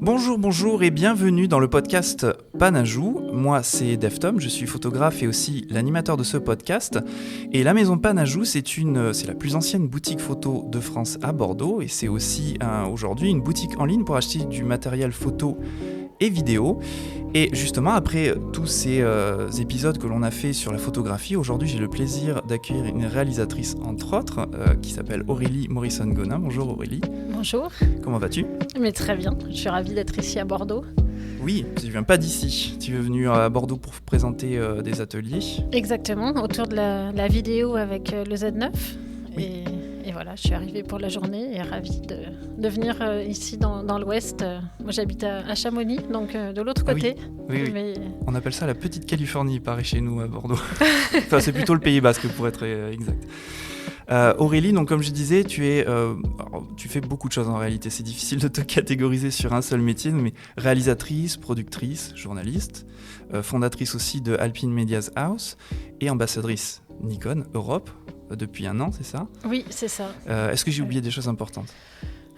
Bonjour et bienvenue dans le podcast Panajou. Moi c'est Deftom, je suis photographe et aussi l'animateur de ce podcast. Et la maison Panajou c'est la plus ancienne boutique photo de France à Bordeaux et c'est aussi aujourd'hui une boutique en ligne pour acheter du matériel photo et vidéo. Et justement, après tous ces épisodes que l'on a fait sur la photographie, aujourd'hui j'ai le plaisir d'accueillir une réalisatrice entre autres qui s'appelle Aurélie Morrison-Gonin. Bonjour Aurélie. Bonjour. Comment vas-tu ? Mais très bien, je suis ravie d'être ici à Bordeaux. Oui, tu ne viens pas d'ici, tu es venu à Bordeaux pour présenter des ateliers. Exactement, autour de la vidéo avec le Z9. Oui. Et voilà, je suis arrivée pour la journée et ravie de venir ici dans l'Ouest. Moi j'habite à Chamonix, donc de l'autre côté. Oui. Mais... On appelle ça la petite Californie, pareil chez nous à Bordeaux. Enfin, c'est plutôt le Pays Basque pour être exact. Aurélie, donc comme je disais, tu fais beaucoup de choses en réalité. C'est difficile de te catégoriser sur un seul métier, mais réalisatrice, productrice, journaliste, fondatrice aussi de Alpine Media's House et ambassadrice Nikon Europe depuis 1 an, c'est ça ? Oui, c'est ça. Est-ce que j'ai oublié des choses importantes ?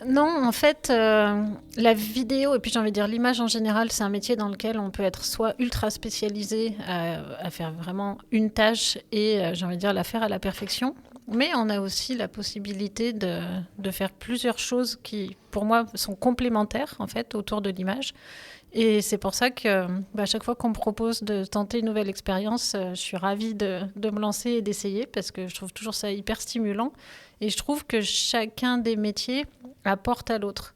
Non, en fait, la vidéo, et puis j'ai envie de dire l'image en général, c'est un métier dans lequel on peut être soit ultra spécialisé à faire vraiment une tâche et j'ai envie de dire la faire à la perfection, mais on a aussi la possibilité de faire plusieurs choses qui, pour moi, sont complémentaires en fait autour de l'image. Et c'est pour ça que à chaque fois qu'on me propose de tenter une nouvelle expérience, je suis ravie de me lancer et d'essayer parce que je trouve toujours ça hyper stimulant. Et je trouve que chacun des métiers apporte à l'autre.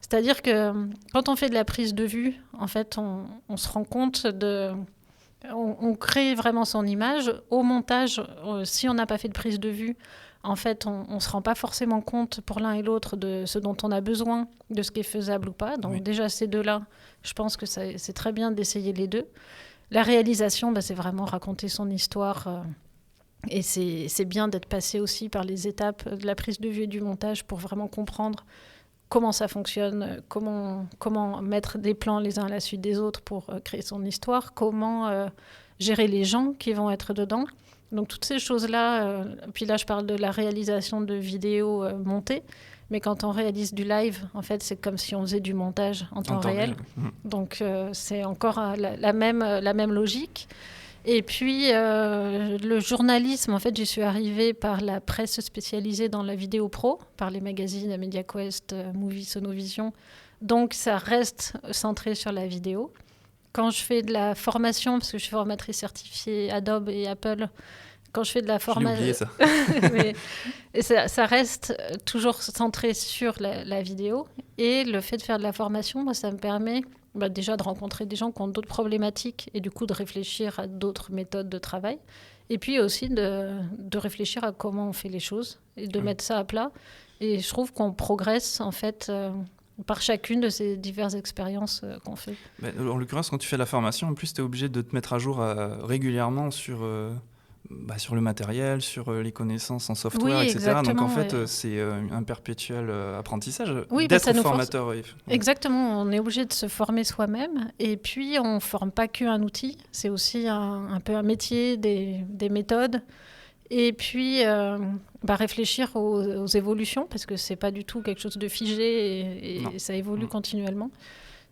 C'est-à-dire que quand on fait de la prise de vue, en fait, on se rend compte on crée vraiment son image. Au montage, si on n'a pas fait de prise de vue, en fait, on ne se rend pas forcément compte pour l'un et l'autre de ce dont on a besoin, de ce qui est faisable ou pas. Donc déjà, ces deux-là, je pense que c'est très bien d'essayer les deux. La réalisation, c'est vraiment raconter son histoire. Et c'est bien d'être passé aussi par les étapes de la prise de vue et du montage pour vraiment comprendre comment ça fonctionne, comment mettre des plans les uns à la suite des autres pour créer son histoire, comment gérer les gens qui vont être dedans. Donc toutes ces choses-là, puis là je parle de la réalisation de vidéos montées, mais quand on réalise du live, en fait c'est comme si on faisait du montage en temps réel. Donc c'est encore la même logique. Et puis le journalisme, en fait j'y suis arrivée par la presse spécialisée dans la vidéo pro, par les magazines MediaQuest, Movie, Sonovision. Donc ça reste centré sur la vidéo. Quand je fais de la formation, parce que je suis formatrice certifiée Adobe et Apple, quand je fais de la formation... Je l'ai oublié ça. ça reste toujours centré sur la vidéo. Et le fait de faire de la formation, moi, ça me permet déjà de rencontrer des gens qui ont d'autres problématiques et du coup de réfléchir à d'autres méthodes de travail. Et puis aussi de réfléchir à comment on fait les choses et de mettre ça à plat. Et je trouve qu'on progresse en fait... par chacune de ces diverses expériences qu'on fait. En l'occurrence, quand tu fais la formation, en plus, tu es obligé de te mettre à jour régulièrement sur le matériel, sur les connaissances en software, etc. Donc, en fait, c'est un perpétuel apprentissage d'être formateur. Exactement, on est obligé de se former soi-même. Et puis, on ne forme pas qu'un outil. C'est aussi un peu un métier, des méthodes. Et puis, réfléchir aux évolutions, parce que ce n'est pas du tout quelque chose de figé et ça évolue continuellement.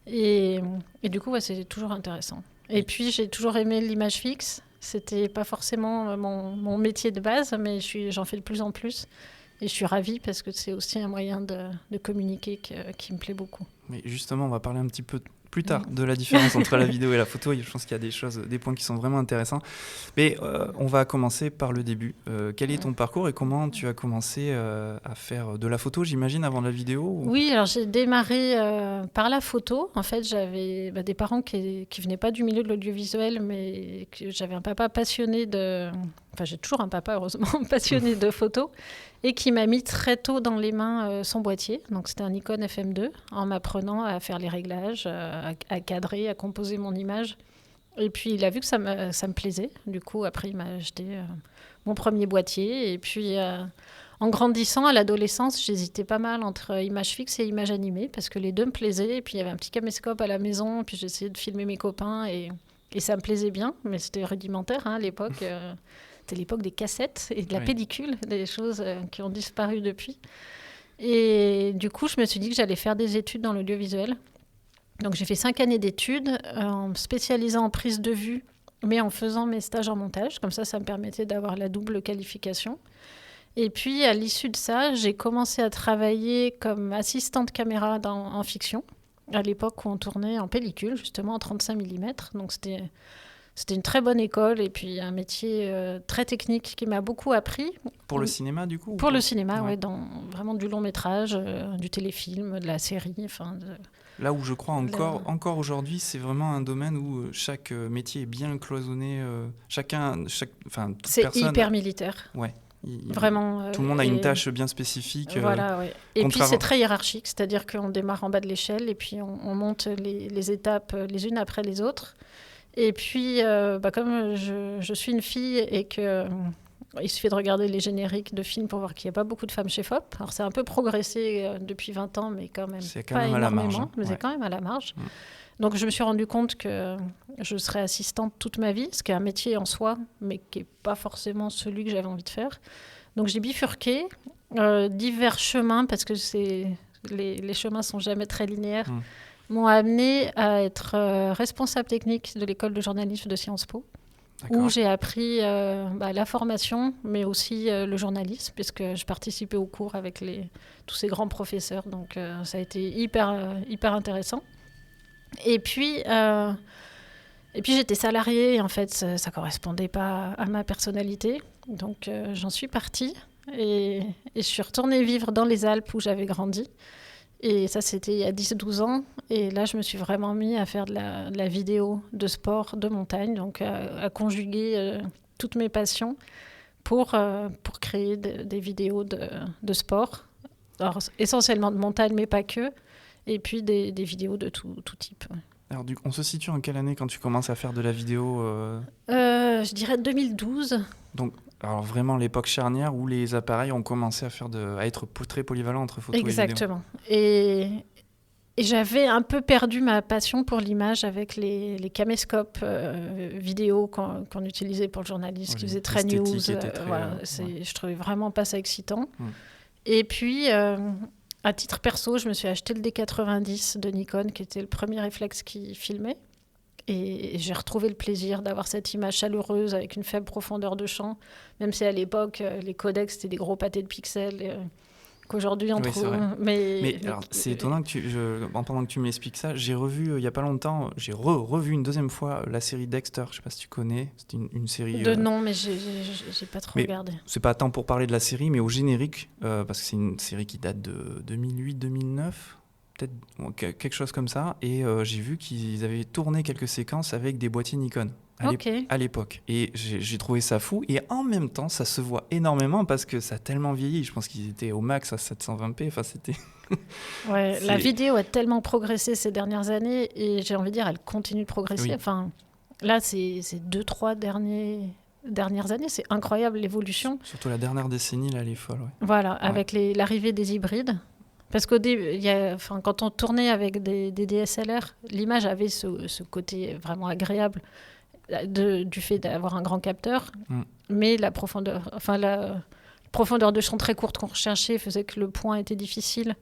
Et du coup, c'est toujours intéressant. Et puis, j'ai toujours aimé l'image fixe. Ce n'était pas forcément mon métier de base, mais j'en fais de plus en plus. Et je suis ravie parce que c'est aussi un moyen de communiquer qui me plaît beaucoup. Mais justement, on va parler un petit peu plus tard de la différence entre la vidéo et la photo. Je pense qu'il y a des points qui sont vraiment intéressants. Mais on va commencer par le début. Quel est ton parcours et comment tu as commencé à faire de la photo, j'imagine, avant la vidéo ou... Oui, alors j'ai démarré par la photo. En fait, j'avais des parents qui venaient pas du milieu de l'audiovisuel, mais j'avais un papa passionné j'ai toujours un papa, heureusement, passionné de photos et qui m'a mis très tôt dans les mains son boîtier. Donc, c'était un Nikon FM2 en m'apprenant à faire les réglages, à cadrer, à composer mon image. Et puis, il a vu que ça me plaisait. Du coup, après, il m'a acheté mon premier boîtier. Et puis, en grandissant, à l'adolescence, j'hésitais pas mal entre image fixe et image animée parce que les deux me plaisaient. Et puis, il y avait un petit caméscope à la maison. Puis, j'essayais de filmer mes copains et ça me plaisait bien. Mais c'était rudimentaire à l'époque. C'était l'époque des cassettes et de la pellicule, des choses qui ont disparu depuis. Et du coup, je me suis dit que j'allais faire des études dans l'audiovisuel. Donc j'ai fait 5 années d'études en me spécialisant en prise de vue, mais en faisant mes stages en montage. Comme ça me permettait d'avoir la double qualification. Et puis, à l'issue de ça, j'ai commencé à travailler comme assistante caméra en fiction, à l'époque où on tournait en pellicule, justement en 35 mm. Donc, c'était une très bonne école et puis un métier très technique qui m'a beaucoup appris. Pour le cinéma, du coup? Pour le cinéma, oui, dans vraiment du long métrage, du téléfilm, de la série. Là où je crois encore aujourd'hui, c'est vraiment un domaine où chaque métier est bien cloisonné. Toute c'est personne... hyper militaire. Ouais. Vraiment, tout le monde a une tâche bien spécifique. Voilà, ouais. Et puis c'est très hiérarchique, c'est-à-dire qu'on démarre en bas de l'échelle et puis on monte les étapes les unes après les autres. Et puis, comme je suis une fille et que il suffit de regarder les génériques de films pour voir qu'il n'y a pas beaucoup de femmes chez FOP. Alors c'est un peu progressé depuis 20 ans, mais quand même pas énormément. Mais c'est quand même à la marge. Donc je me suis rendu compte que je serais assistante toute ma vie, ce qui est un métier en soi, mais qui n'est pas forcément celui que j'avais envie de faire. Donc j'ai bifurqué divers chemins, parce que les chemins ne sont jamais très linéaires, m'ont amené à être responsable technique de l'école de journalisme de Sciences Po, où j'ai appris la formation, mais aussi le journalisme, puisque je participais aux cours avec tous ces grands professeurs. Donc ça a été hyper intéressant. Et puis j'étais salariée et en fait ça ne correspondait pas à ma personnalité. Donc j'en suis partie et je suis retournée vivre dans les Alpes où j'avais grandi. Et ça, c'était il y a 10-12 ans. Et là, je me suis vraiment mis à faire de la vidéo de sport, de montagne, donc à conjuguer toutes mes passions pour créer des vidéos de sport. Alors, essentiellement de montagne, mais pas que. Et puis des vidéos de tout type. Alors, on se situe en quelle année quand tu commences à faire de la vidéo Je dirais 2012. Donc, alors vraiment l'époque charnière où les appareils ont commencé à être très polyvalents entre photo et vidéo. Exactement. Et j'avais un peu perdu ma passion pour l'image avec les caméscopes vidéo qu'on utilisait pour le journalisme, qui faisait très news. Je trouvais vraiment pas ça excitant. Et puis... à titre perso, je me suis acheté le D90 de Nikon, qui était le premier réflexe qui filmait. Et j'ai retrouvé le plaisir d'avoir cette image chaleureuse avec une faible profondeur de champ, même si à l'époque, les codecs, c'était des gros pâtés de pixels, qu'aujourd'hui on trouve. Mais alors, c'est étonnant que pendant que tu m'expliques ça, j'ai revu il n'y a pas longtemps, j'ai revu une deuxième fois la série Dexter, je ne sais pas si tu connais, c'était une série... Non, mais j'ai pas trop regardé. C'est pas tant pour parler de la série, mais au générique, parce que c'est une série qui date de 2008-2009, peut-être quelque chose comme ça, et j'ai vu qu'ils avaient tourné quelques séquences avec des boîtiers Nikon à l'époque, et j'ai trouvé ça fou, et en même temps ça se voit énormément parce que ça a tellement vieilli. Je pense qu'ils étaient au max à 720p, enfin c'était... La vidéo a tellement progressé ces dernières années, et j'ai envie de dire elle continue de progresser. Enfin, là c'est 2-3 dernières années, c'est incroyable l'évolution. Surtout la dernière décennie, là, elle est folle. Voilà, avec l'arrivée des hybrides. Parce qu'au début, quand on tournait avec des DSLR, l'image avait ce côté vraiment agréable du fait d'avoir un grand capteur, mais la profondeur de champ très courte qu'on recherchait faisait que le point était difficile.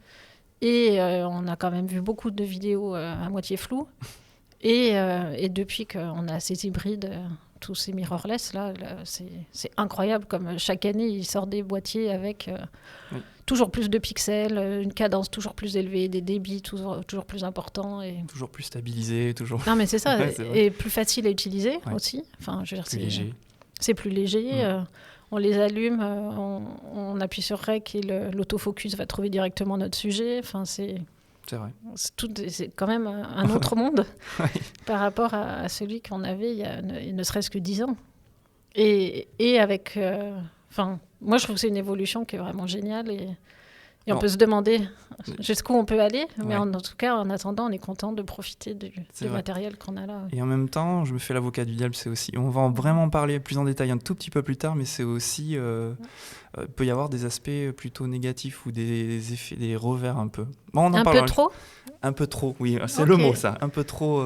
Et on a quand même vu beaucoup de vidéos à moitié floues. Et depuis qu'on a ces hybrides, tous ces mirrorless, là c'est incroyable. Comme chaque année, ils sortent des boîtiers avec toujours plus de pixels, une cadence toujours plus élevée, des débits toujours plus importants. Et... toujours plus stabilisé, toujours... Non, mais c'est ça. Et plus facile à utiliser aussi. Enfin, je veux dire, léger. C'est plus léger. On les allume, on appuie sur REC et l'autofocus va trouver directement notre sujet. Enfin, c'est vrai. C'est quand même un autre monde par rapport à celui qu'on avait il y a ne serait-ce que 10 ans. Et avec... moi, je trouve que c'est une évolution qui est vraiment géniale. Et on peut se demander jusqu'où on peut aller. Mais en tout cas, en attendant, on est content de profiter du matériel qu'on a là. Et en même temps, je me fais l'avocat du diable, c'est aussi... On va vraiment parler plus en détail un tout petit peu plus tard, mais c'est aussi... peut y avoir des aspects plutôt négatifs ou des effets, des revers un peu. Bon, on en parlera. Peu trop ? Un peu trop, oui. C'est le mot, ça. Un peu trop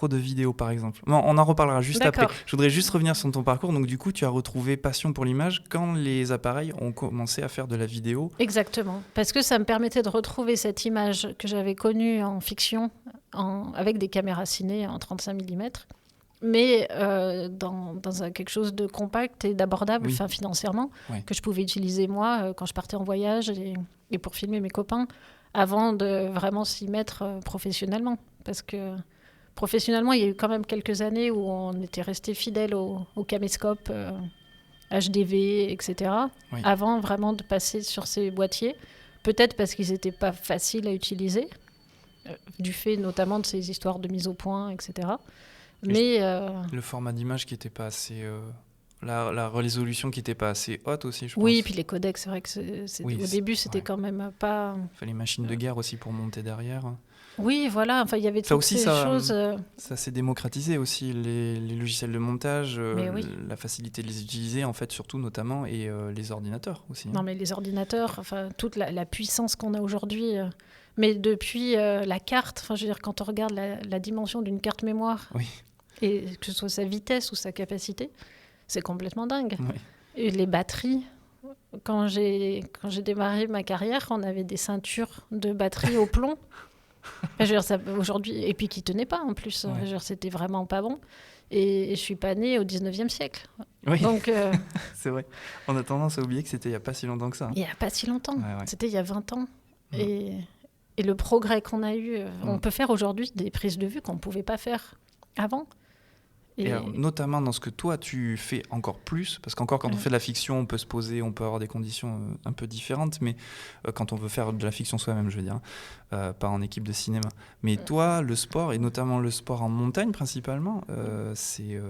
de vidéos, par exemple. Bon, on en reparlera juste après. Je voudrais juste revenir sur ton parcours. Donc, du coup, tu as retrouvé passion pour l'image quand les appareils ont commencé à faire de la vidéo. Exactement. Parce que ça me permettait de retrouver cette image que j'avais connue en fiction avec des caméras ciné en 35 mm, mais dans quelque chose de compact et d'abordable financièrement, que je pouvais utiliser moi quand je partais en voyage et pour filmer mes copains, avant de vraiment s'y mettre professionnellement. Parce que professionnellement, il y a eu quand même quelques années où on était resté fidèle au caméscope HDV, etc. Avant vraiment de passer sur ces boîtiers. Peut-être parce qu'ils n'étaient pas faciles à utiliser, du fait notamment de ces histoires de mise au point, etc. Mais le format d'image qui n'était pas assez... La résolution qui n'était pas assez haute aussi, je pense. Oui, puis les codecs, c'est vrai que au début, c'était quand même pas... Il fallait les machines de guerre aussi pour monter derrière. Oui, voilà, enfin, il y avait toutes ces choses... Ça s'est démocratisé aussi, les logiciels de montage, la facilité de les utiliser, en fait, surtout, notamment, et les ordinateurs aussi. Non, mais les ordinateurs, enfin, toute la puissance qu'on a aujourd'hui... mais depuis la carte, enfin, je veux dire, quand on regarde la dimension d'une carte mémoire, et que ce soit sa vitesse ou sa capacité, c'est complètement dingue. Et les batteries... Quand j'ai démarré ma carrière, on avait des ceintures de batterie au plomb. Je veux dire, ça, aujourd'hui, et puis qui tenaient pas en plus. Je veux dire, c'était vraiment pas bon. Et je suis pas née au 19e siècle. Oui, donc, c'est vrai. On a tendance à oublier que c'était il y a pas si longtemps que ça. Il y a pas si longtemps. C'était il y a 20 ans. Et le progrès qu'on a eu, on peut faire aujourd'hui des prises de vue qu'on pouvait pas faire avant. Et alors, notamment dans ce que toi tu fais encore plus, parce qu'encore quand on fait de la fiction, on peut se poser, on peut avoir des conditions un peu différentes, mais quand on veut faire de la fiction soi-même, je veux dire, pas en équipe de cinéma. Mais toi, le sport, et notamment le sport en montagne principalement, c'est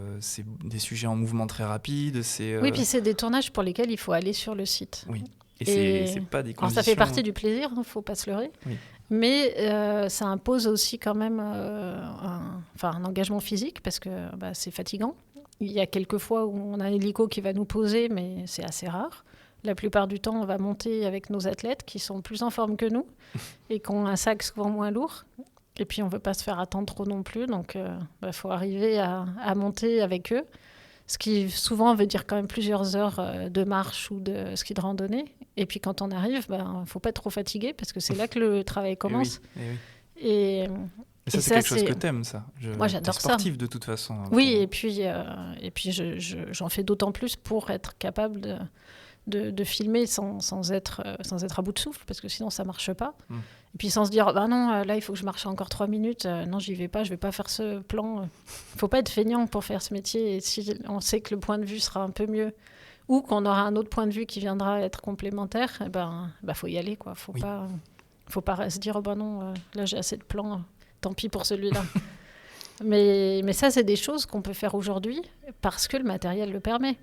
des sujets en mouvement très rapide. Oui, puis c'est des tournages pour lesquels il faut aller sur le site. Oui. Et c'est pas des conditions... Alors ça fait partie du plaisir, il ne faut pas se leurrer. Oui. Mais ça impose aussi quand même un engagement physique parce que c'est fatigant. Il y a quelques fois où on a un hélico qui va nous poser, mais c'est assez rare. La plupart du temps, on va monter avec nos athlètes qui sont plus en forme que nous et qui ont un sac souvent moins lourd. Et puis, on ne veut pas se faire attendre trop non plus. Donc, faut arriver à monter avec eux. Ce qui souvent veut dire quand même plusieurs heures de marche ou de ski de randonnée. Et puis quand on arrive, ne faut pas être trop fatigué parce que c'est là que le travail commence. Et ça, c'est quelque chose que t'aimes, ça. Moi, j'adore ça. T'es sportive de toute façon. Oui, et puis j'en fais d'autant plus pour être capable de filmer sans être à bout de souffle parce que sinon, ça ne marche pas. Et puis sans se dire, non, là, il faut que je marche encore 3 minutes. Non, j'y vais pas, je vais pas faire ce plan. Il ne faut pas être feignant pour faire ce métier. Et si on sait que le point de vue sera un peu mieux ou qu'on aura un autre point de vue qui viendra être complémentaire, faut y aller, quoi. Faut pas se dire, non, là, j'ai assez de plans, tant pis pour celui-là. mais ça, c'est des choses qu'on peut faire aujourd'hui parce que le matériel le permet.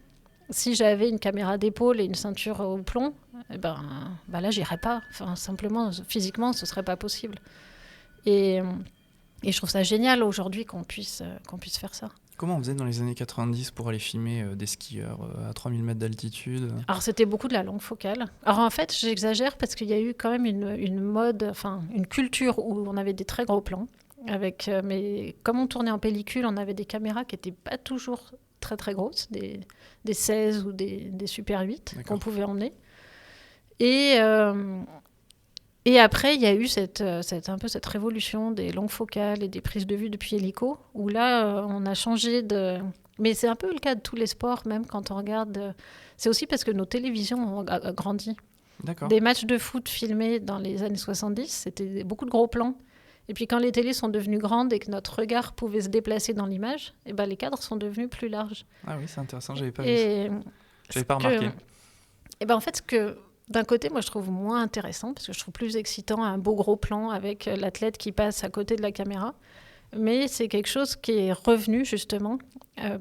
Si j'avais une caméra d'épaule et une ceinture au plomb, là, j'irais pas. Enfin, simplement, physiquement, ce serait pas possible. Et je trouve ça génial aujourd'hui qu'on puisse faire ça. Comment on faisait dans les années 90 pour aller filmer des skieurs à 3000 mètres d'altitude ? Alors, c'était beaucoup de la longue focale. Alors, en fait, j'exagère parce qu'il y a eu quand même une mode, enfin, une culture où on avait des très gros plans. Mais comme on tournait en pellicule, on avait des caméras qui n'étaient pas toujours très très grosses, des 16 ou des Super 8 qu'on pouvait emmener. Et après, il y a eu un peu cette révolution des longues focales et des prises de vue depuis hélico, où là, on a changé de... Mais c'est un peu le cas de tous les sports, même quand on regarde... C'est aussi parce que nos télévisions ont grandi. D'accord. Des matchs de foot filmés dans les années 70, c'était beaucoup de gros plans. Et puis quand les télés sont devenues grandes et que notre regard pouvait se déplacer dans l'image, les cadres sont devenus plus larges. Ah oui, c'est intéressant, j'avais pas vu ça. J'avais pas remarqué. En fait, ce que d'un côté, moi, je trouve moins intéressant, parce que je trouve plus excitant un beau gros plan avec l'athlète qui passe à côté de la caméra. Mais c'est quelque chose qui est revenu, justement,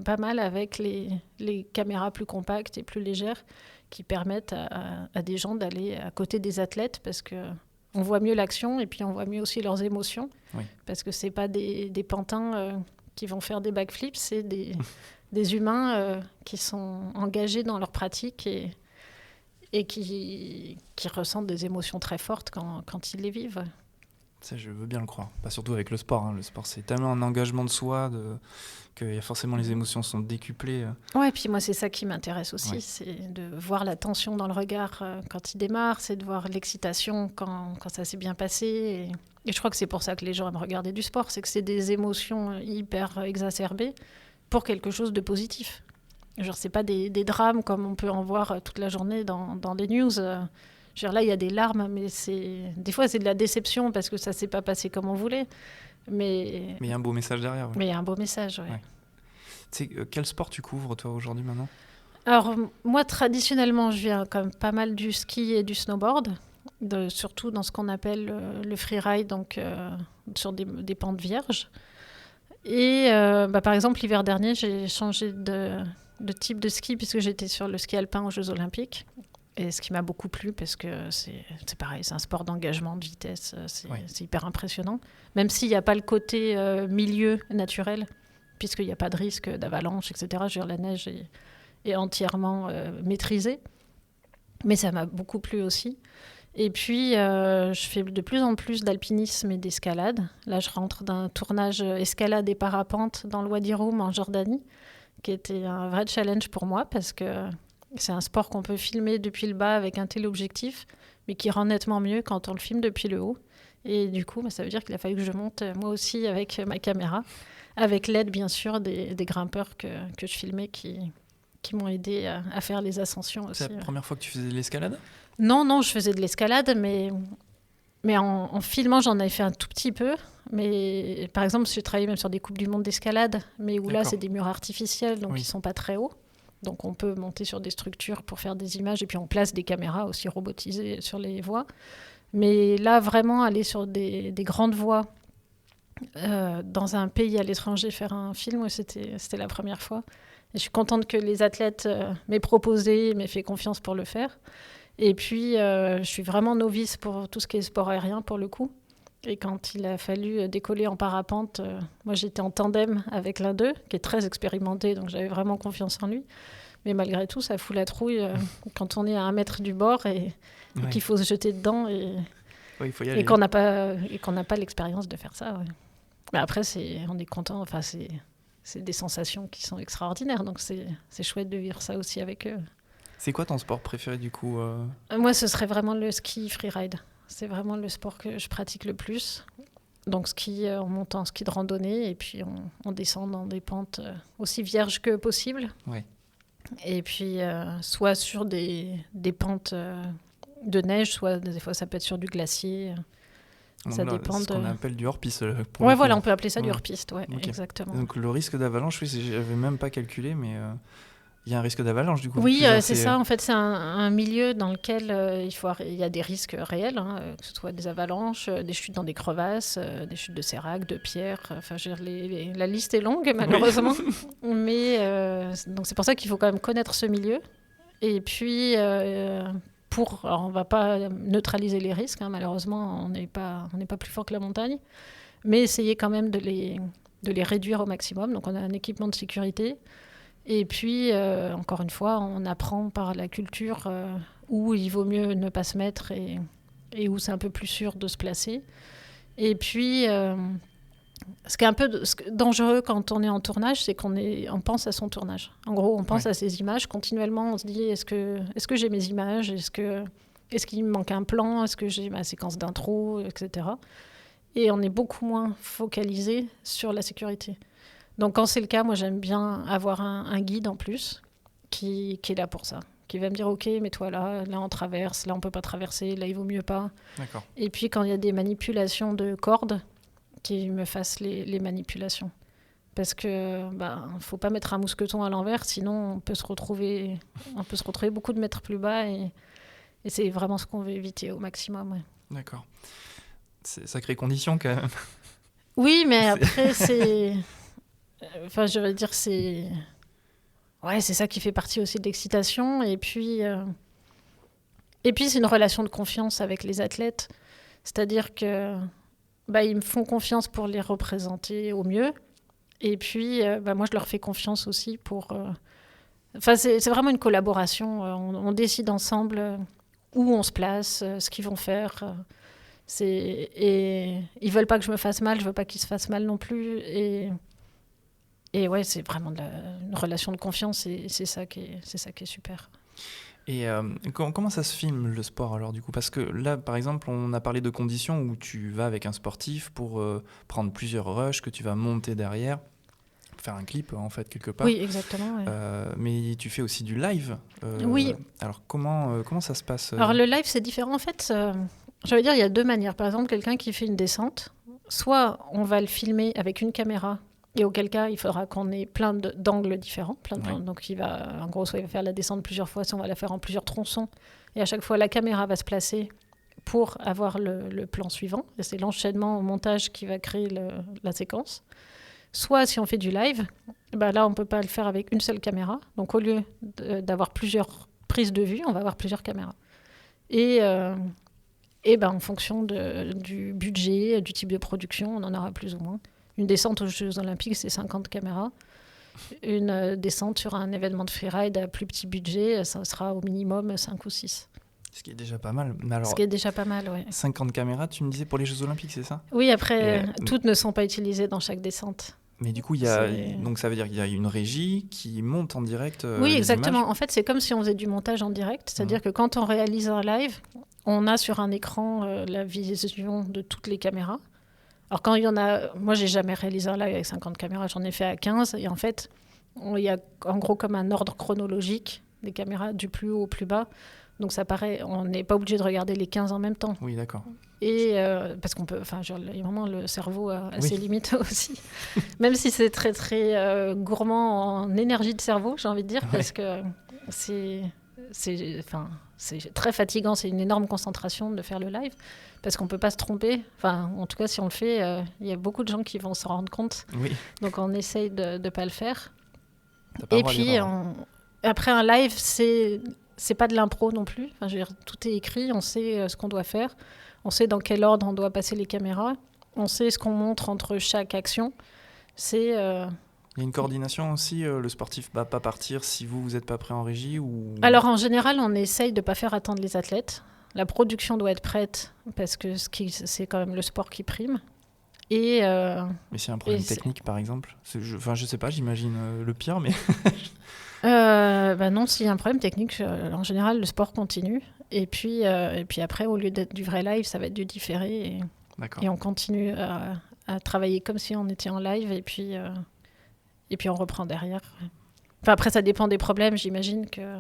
pas mal avec les caméras plus compactes et plus légères qui permettent à des gens d'aller à côté des athlètes parce que on voit mieux l'action et puis on voit mieux aussi leurs émotions. Oui. Parce que c'est pas des pantins qui vont faire des backflips, c'est des humains qui sont engagés dans leur pratique et qui ressentent des émotions très fortes quand ils les vivent. Ça, je veux bien le croire. Pas surtout avec le sport. Hein. Le sport, c'est tellement un engagement de soi que y a forcément les émotions sont décuplées. Ouais, et puis moi, c'est ça qui m'intéresse aussi, Ouais. c'est de voir la tension dans le regard quand il démarre, c'est de voir l'excitation quand ça s'est bien passé. Et je crois que c'est pour ça que les gens aiment regarder du sport, c'est que c'est des émotions hyper exacerbées pour quelque chose de positif. Genre, c'est pas des drames comme on peut en voir toute la journée dans les news. Genre là, il y a des larmes, mais des fois, c'est de la déception parce que ça s'est pas passé comme on voulait. Mais Mais il y a un beau message derrière. Ouais. il y a un beau message, ouais. Ouais. Tu sais, quel sport tu couvres, toi, aujourd'hui, maintenant ? Alors, moi, traditionnellement, je viens quand même pas mal du ski et du snowboard, surtout dans ce qu'on appelle le freeride, donc sur des pentes vierges. Et par exemple, l'hiver dernier, j'ai changé de type de ski puisque j'étais sur le ski alpin aux Jeux Olympiques. Et ce qui m'a beaucoup plu parce que c'est pareil, c'est un sport d'engagement, de vitesse, c'est hyper impressionnant. Même s'il n'y a pas le côté milieu naturel, puisqu'il n'y a pas de risque d'avalanche, etc. Je veux dire, la neige est entièrement maîtrisée. Mais ça m'a beaucoup plu aussi. Et puis, je fais de plus en plus d'alpinisme et d'escalade. Là, je rentre d'un tournage escalade et parapente dans le Wadi Rum en Jordanie, qui était un vrai challenge pour moi parce que c'est un sport qu'on peut filmer depuis le bas avec un téléobjectif, mais qui rend nettement mieux quand on le filme depuis le haut. Et du coup, ça veut dire qu'il a fallu que je monte moi aussi avec ma caméra, avec l'aide bien sûr des grimpeurs que je filmais qui m'ont aidé à faire les ascensions aussi. C'est la première fois que tu faisais de l'escalade ? Non, je faisais de l'escalade, mais en filmant, j'en avais fait un tout petit peu. Mais par exemple, j'ai travaillé même sur des Coupes du Monde d'escalade, mais où là, c'est des murs artificiels, donc ils ne sont pas très hauts. Donc on peut monter sur des structures pour faire des images, et puis on place des caméras aussi robotisées sur les voies. Mais là, vraiment, aller sur des grandes voies dans un pays à l'étranger, faire un film, c'était la première fois. Et je suis contente que les athlètes m'aient proposé, m'aient fait confiance pour le faire. Et puis, je suis vraiment novice pour tout ce qui est sport aérien, pour le coup. Et quand il a fallu décoller en parapente, moi, j'étais en tandem avec l'un d'eux, qui est très expérimenté, donc j'avais vraiment confiance en lui. Mais malgré tout, ça fout la trouille quand on est à 1 mètre du bord et qu'il faut se jeter dedans il faut y aller. Et qu'on n'a pas l'expérience de faire ça. Ouais. Mais après, on est content. Enfin, c'est des sensations qui sont extraordinaires. Donc, c'est chouette de vivre ça aussi avec eux. C'est quoi ton sport préféré du coup Moi, ce serait vraiment le ski freeride. C'est vraiment le sport que je pratique le plus. Donc, on monte en ski de randonnée et puis on descend dans des pentes aussi vierges que possible. Ouais. Et puis, soit sur des pentes de neige, soit des fois ça peut être sur du glacier. Donc ça là, dépend c'est ce qu'on appelle du hors-piste. Ouais, voilà, on peut appeler ça du hors-piste, ouais, okay. Exactement. Donc le risque d'avalanche, oui, j'avais même pas calculé, mais il y a un risque d'avalanche du coup. Oui, c'est ça. En fait, c'est un milieu dans lequel il y a des risques réels, que ce soit des avalanches, des chutes dans des crevasses, des chutes de sérac, de pierres. Enfin, la liste est longue, malheureusement. Oui. Mais donc c'est pour ça qu'il faut quand même connaître ce milieu. Et puis, alors on ne va pas neutraliser les risques, malheureusement, on n'est pas plus fort que la montagne, mais essayer quand même de les réduire au maximum. Donc on a un équipement de sécurité. Et puis, encore une fois, on apprend par la culture où il vaut mieux ne pas se mettre et où c'est un peu plus sûr de se placer. Et puis, ce qui est un peu dangereux quand on est en tournage, c'est qu'on pense à son tournage. En gros, on pense à ses images. Continuellement, on se dit, est-ce que j'ai mes images ? Est-ce qu'il me manque un plan ? Est-ce que j'ai ma séquence d'intro, etc. Et on est beaucoup moins focalisé sur la sécurité. Donc, quand c'est le cas, moi, j'aime bien avoir un guide en plus qui est là pour ça, qui va me dire, OK, mets-toi là on traverse, là, on ne peut pas traverser, là, il vaut mieux pas. D'accord. Et puis, quand il y a des manipulations de cordes, qui me fasse les manipulations. Parce que ne faut pas mettre un mousqueton à l'envers, sinon on peut se retrouver beaucoup de mètres plus bas et c'est vraiment ce qu'on veut éviter au maximum. Ouais. D'accord. Ça crée conditions quand même. Oui, mais après c'est... Enfin, je veux dire, c'est ça qui fait partie aussi de l'excitation. Et puis c'est une relation de confiance avec les athlètes. C'est-à-dire que ils me font confiance pour les représenter au mieux. Et puis, moi, je leur fais confiance aussi pour... c'est vraiment une collaboration. On décide ensemble où on se place, ce qu'ils vont faire. Et ils veulent pas que je me fasse mal, je veux pas qu'ils se fassent mal non plus. Et ouais, c'est vraiment une relation de confiance et c'est ça qui est super. Et comment ça se filme le sport alors du coup? Parce que là, par exemple, on a parlé de conditions où tu vas avec un sportif pour prendre plusieurs rushs que tu vas monter derrière, faire un clip en fait quelque part. Oui, exactement. Ouais. Mais tu fais aussi du live. Oui. Alors comment ça se passe Alors le live, c'est différent en fait. Je veux dire, il y a deux manières. Par exemple, quelqu'un qui fait une descente, soit on va le filmer avec une caméra. Et auquel cas, il faudra qu'on ait plein d'angles différents. Donc, en gros, soit il va faire la descente plusieurs fois, soit on va la faire en plusieurs tronçons. Et à chaque fois, la caméra va se placer pour avoir le plan suivant. Et c'est l'enchaînement au montage qui va créer la séquence. Soit, si on fait du live, là, on ne peut pas le faire avec une seule caméra. Donc, au lieu d'avoir plusieurs prises de vue, on va avoir plusieurs caméras. Et en fonction du budget, du type de production, on en aura plus ou moins. Une descente aux Jeux Olympiques, c'est 50 caméras. Une descente sur un événement de freeride à plus petit budget, ça sera au minimum 5 ou 6. Ce qui est déjà pas mal. Mais alors, ce qui est déjà pas mal, oui. 50 caméras, tu me disais, pour les Jeux Olympiques, c'est ça? Oui, après, toutes ne sont pas utilisées dans chaque descente. Mais du coup, donc ça veut dire qu'il y a une régie qui monte en direct oui, les exactement. images. En fait, c'est comme si on faisait du montage en direct. C'est-à-dire que quand on réalise un live, on a sur un écran la vision de toutes les caméras. Alors quand il y en a... Moi, j'ai jamais réalisé un live avec 50 caméras. J'en ai fait à 15. Et en fait, il y a en gros comme un ordre chronologique des caméras du plus haut au plus bas. Donc ça paraît... On n'est pas obligé de regarder les 15 en même temps. Oui, d'accord. Et parce qu'on peut... Enfin, vraiment, le cerveau a ses limites aussi. Même si c'est très, très gourmand en énergie de cerveau, j'ai envie de dire. Parce que c'est très fatigant. C'est une énorme concentration de faire le live. Parce qu'on ne peut pas se tromper. Enfin, en tout cas, si on le fait, il y a beaucoup de gens qui vont s'en rendre compte. Oui. Donc, on essaye de ne pas le faire. Et puis, après un live, c'est pas de l'impro non plus. Enfin, je veux dire, tout est écrit. On sait ce qu'on doit faire. On sait dans quel ordre on doit passer les caméras. On sait ce qu'on montre entre chaque action. Il y a une coordination aussi. Le sportif ne va pas partir si vous n'êtes pas prêt en régie ou... Alors, en général, on essaye de ne pas faire attendre les athlètes. La production doit être prête parce que c'est quand même le sport qui prime. Mais c'est un problème technique, par exemple? Je sais pas, j'imagine le pire, mais... non, s'il y a un problème technique, en général, le sport continue. Et puis après, au lieu d'être du vrai live, ça va être du différé. Et on continue à travailler comme si on était en live. Et puis on reprend derrière. Enfin, après, ça dépend des problèmes. J'imagine que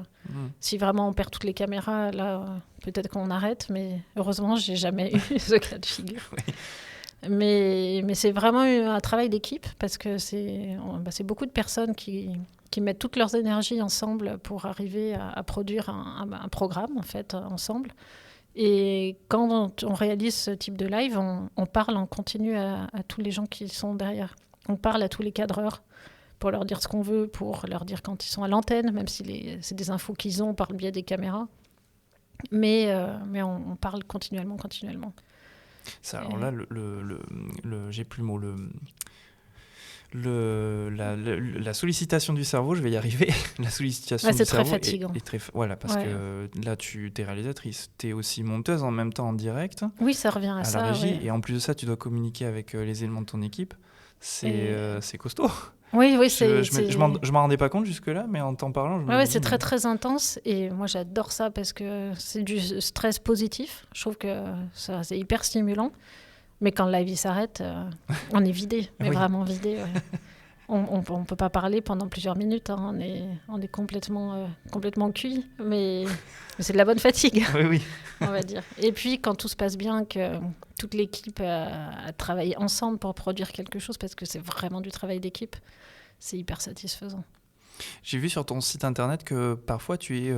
si vraiment on perd toutes les caméras, là, peut-être qu'on arrête. Mais heureusement, j'ai jamais eu ce cas de figure. Oui. Mais c'est vraiment un travail d'équipe parce que c'est beaucoup de personnes qui mettent toutes leurs énergies ensemble pour arriver à produire un programme, en fait, ensemble. Et quand on réalise ce type de live, on parle en continu à tous les gens qui sont derrière. On parle à tous les cadreurs pour leur dire ce qu'on veut, pour leur dire quand ils sont à l'antenne, même si c'est des infos qu'ils ont par le biais des caméras. Mais on parle continuellement. Ça, alors là, j'ai plus le mot, la sollicitation du cerveau, je vais y arriver. La sollicitation du cerveau très fatigant. est très voilà, parce que là, tu es réalisatrice, tu es aussi monteuse en même temps en direct. Oui, ça revient à ça. La régie, ouais. Et en plus de ça, tu dois communiquer avec les éléments de ton équipe. C'est costaud. Oui, je m'en rendais pas compte jusque-là, mais en t'en parlant, je me dis... c'est très, très intense. Et moi, j'adore ça parce que c'est du stress positif. Je trouve que c'est hyper stimulant. Mais quand le live s'arrête, on est vidé, mais vraiment vidé. Ouais. On peut pas parler pendant plusieurs minutes. Hein. On est complètement cuit, mais c'est de la bonne fatigue, oui. On va dire. Et puis, quand tout se passe bien, que toute l'équipe a travaillé ensemble pour produire quelque chose, parce que c'est vraiment du travail d'équipe, c'est hyper satisfaisant. J'ai vu sur ton site internet que parfois tu es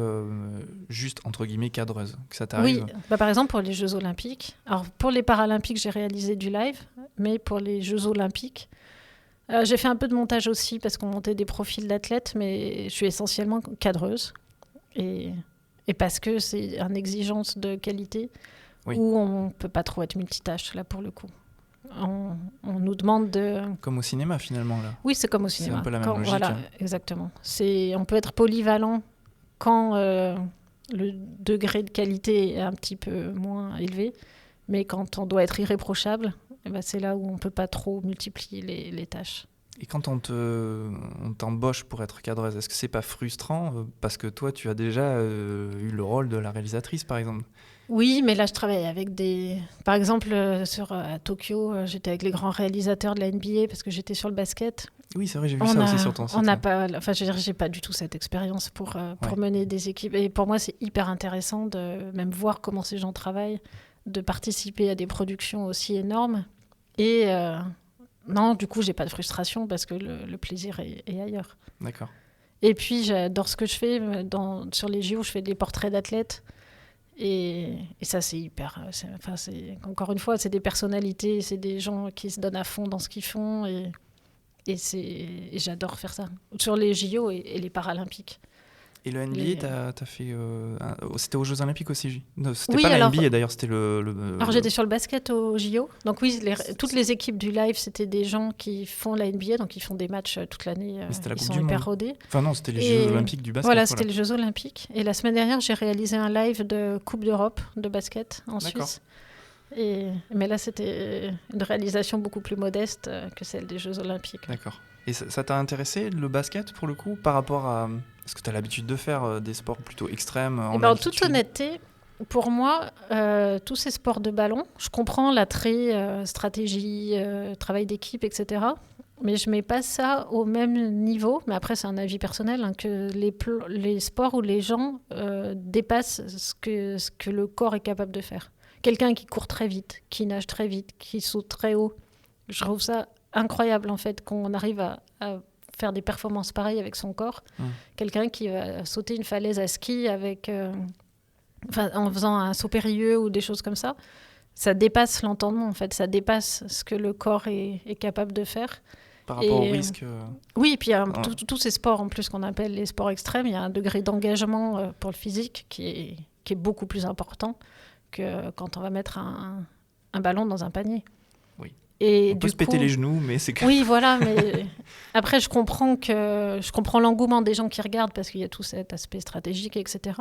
juste, entre guillemets, cadreuse, que ça t'arrive. Oui, par exemple pour les Jeux Olympiques. Alors pour les Paralympiques, j'ai réalisé du live, mais pour les Jeux Olympiques, j'ai fait un peu de montage aussi parce qu'on montait des profils d'athlètes, mais je suis essentiellement cadreuse. Et parce que c'est une exigence de qualité où on ne peut pas trop être multitâche, là pour le coup. On nous demande de... Comme au cinéma, finalement, là. Oui, c'est comme au cinéma. C'est un peu la même logique. Voilà, exactement. On peut être polyvalent quand le degré de qualité est un petit peu moins élevé, Mais quand on doit être irréprochable, c'est là où on ne peut pas trop multiplier les tâches. Et quand on t'embauche pour être cadreuse, est-ce que c'est pas frustrant parce que toi, tu as déjà eu le rôle de la réalisatrice, par exemple? Oui, mais là, je travaille avec Par exemple, à Tokyo, j'étais avec les grands réalisateurs de la NBA parce que j'étais sur le basket. Oui, c'est vrai, j'ai vu ça aussi sur ton site. J'ai pas du tout cette expérience pour mener des équipes. Et pour moi, c'est hyper intéressant de même voir comment ces gens travaillent, de participer à des productions aussi énormes. Et non, du coup, j'ai pas de frustration parce que le plaisir est ailleurs. D'accord. Et puis, j'adore ce que je fais. Sur les JO, je fais des portraits d'athlètes. Et ça, c'est hyper... encore une fois, c'est des personnalités, c'est des gens qui se donnent à fond dans ce qu'ils font. Et j'adore faire ça. Sur les JO et les Paralympiques. Et le NBA, t'as fait... c'était aux Jeux Olympiques aussi? Non, c'était oui, pas la NBA d'ailleurs, c'était Alors j'étais sur le basket aux JO. Donc oui, toutes les équipes du live, c'était des gens qui font la NBA, donc ils font des matchs toute l'année. Ils sont hyper rodés. Enfin non, c'était les Jeux Olympiques du basket. Voilà, c'était les Jeux Olympiques. Et la semaine dernière, j'ai réalisé un live de Coupe d'Europe de basket en Suisse. Mais là, c'était une réalisation beaucoup plus modeste que celle des Jeux Olympiques. D'accord. Et ça t'a intéressé, le basket, pour le coup, par rapport à ce que tu as l'habitude de faire, des sports plutôt extrêmes en toute honnêteté, pour moi, tous ces sports de ballon, je comprends l'attrait, stratégie, travail d'équipe, etc. Mais je ne mets pas ça au même niveau, mais après c'est un avis personnel, que les sports où les gens dépassent ce que le corps est capable de faire. Quelqu'un qui court très vite, qui nage très vite, qui saute très haut, je trouve ça incroyable en fait qu'on arrive à faire des performances pareilles avec son corps. Quelqu'un qui va sauter une falaise à ski en faisant un saut périlleux ou des choses comme ça, ça dépasse l'entendement en fait, ça dépasse ce que le corps est capable de faire. Par rapport au risque. Oui, et puis tous ces sports en plus qu'on appelle les sports extrêmes, il y a un degré d'engagement pour le physique qui est beaucoup plus important que quand on va mettre un ballon dans un panier. Oui. Et on peut se péter les genoux, mais c'est... Oui, voilà, mais après, je comprends l'engouement des gens qui regardent parce qu'il y a tout cet aspect stratégique, etc.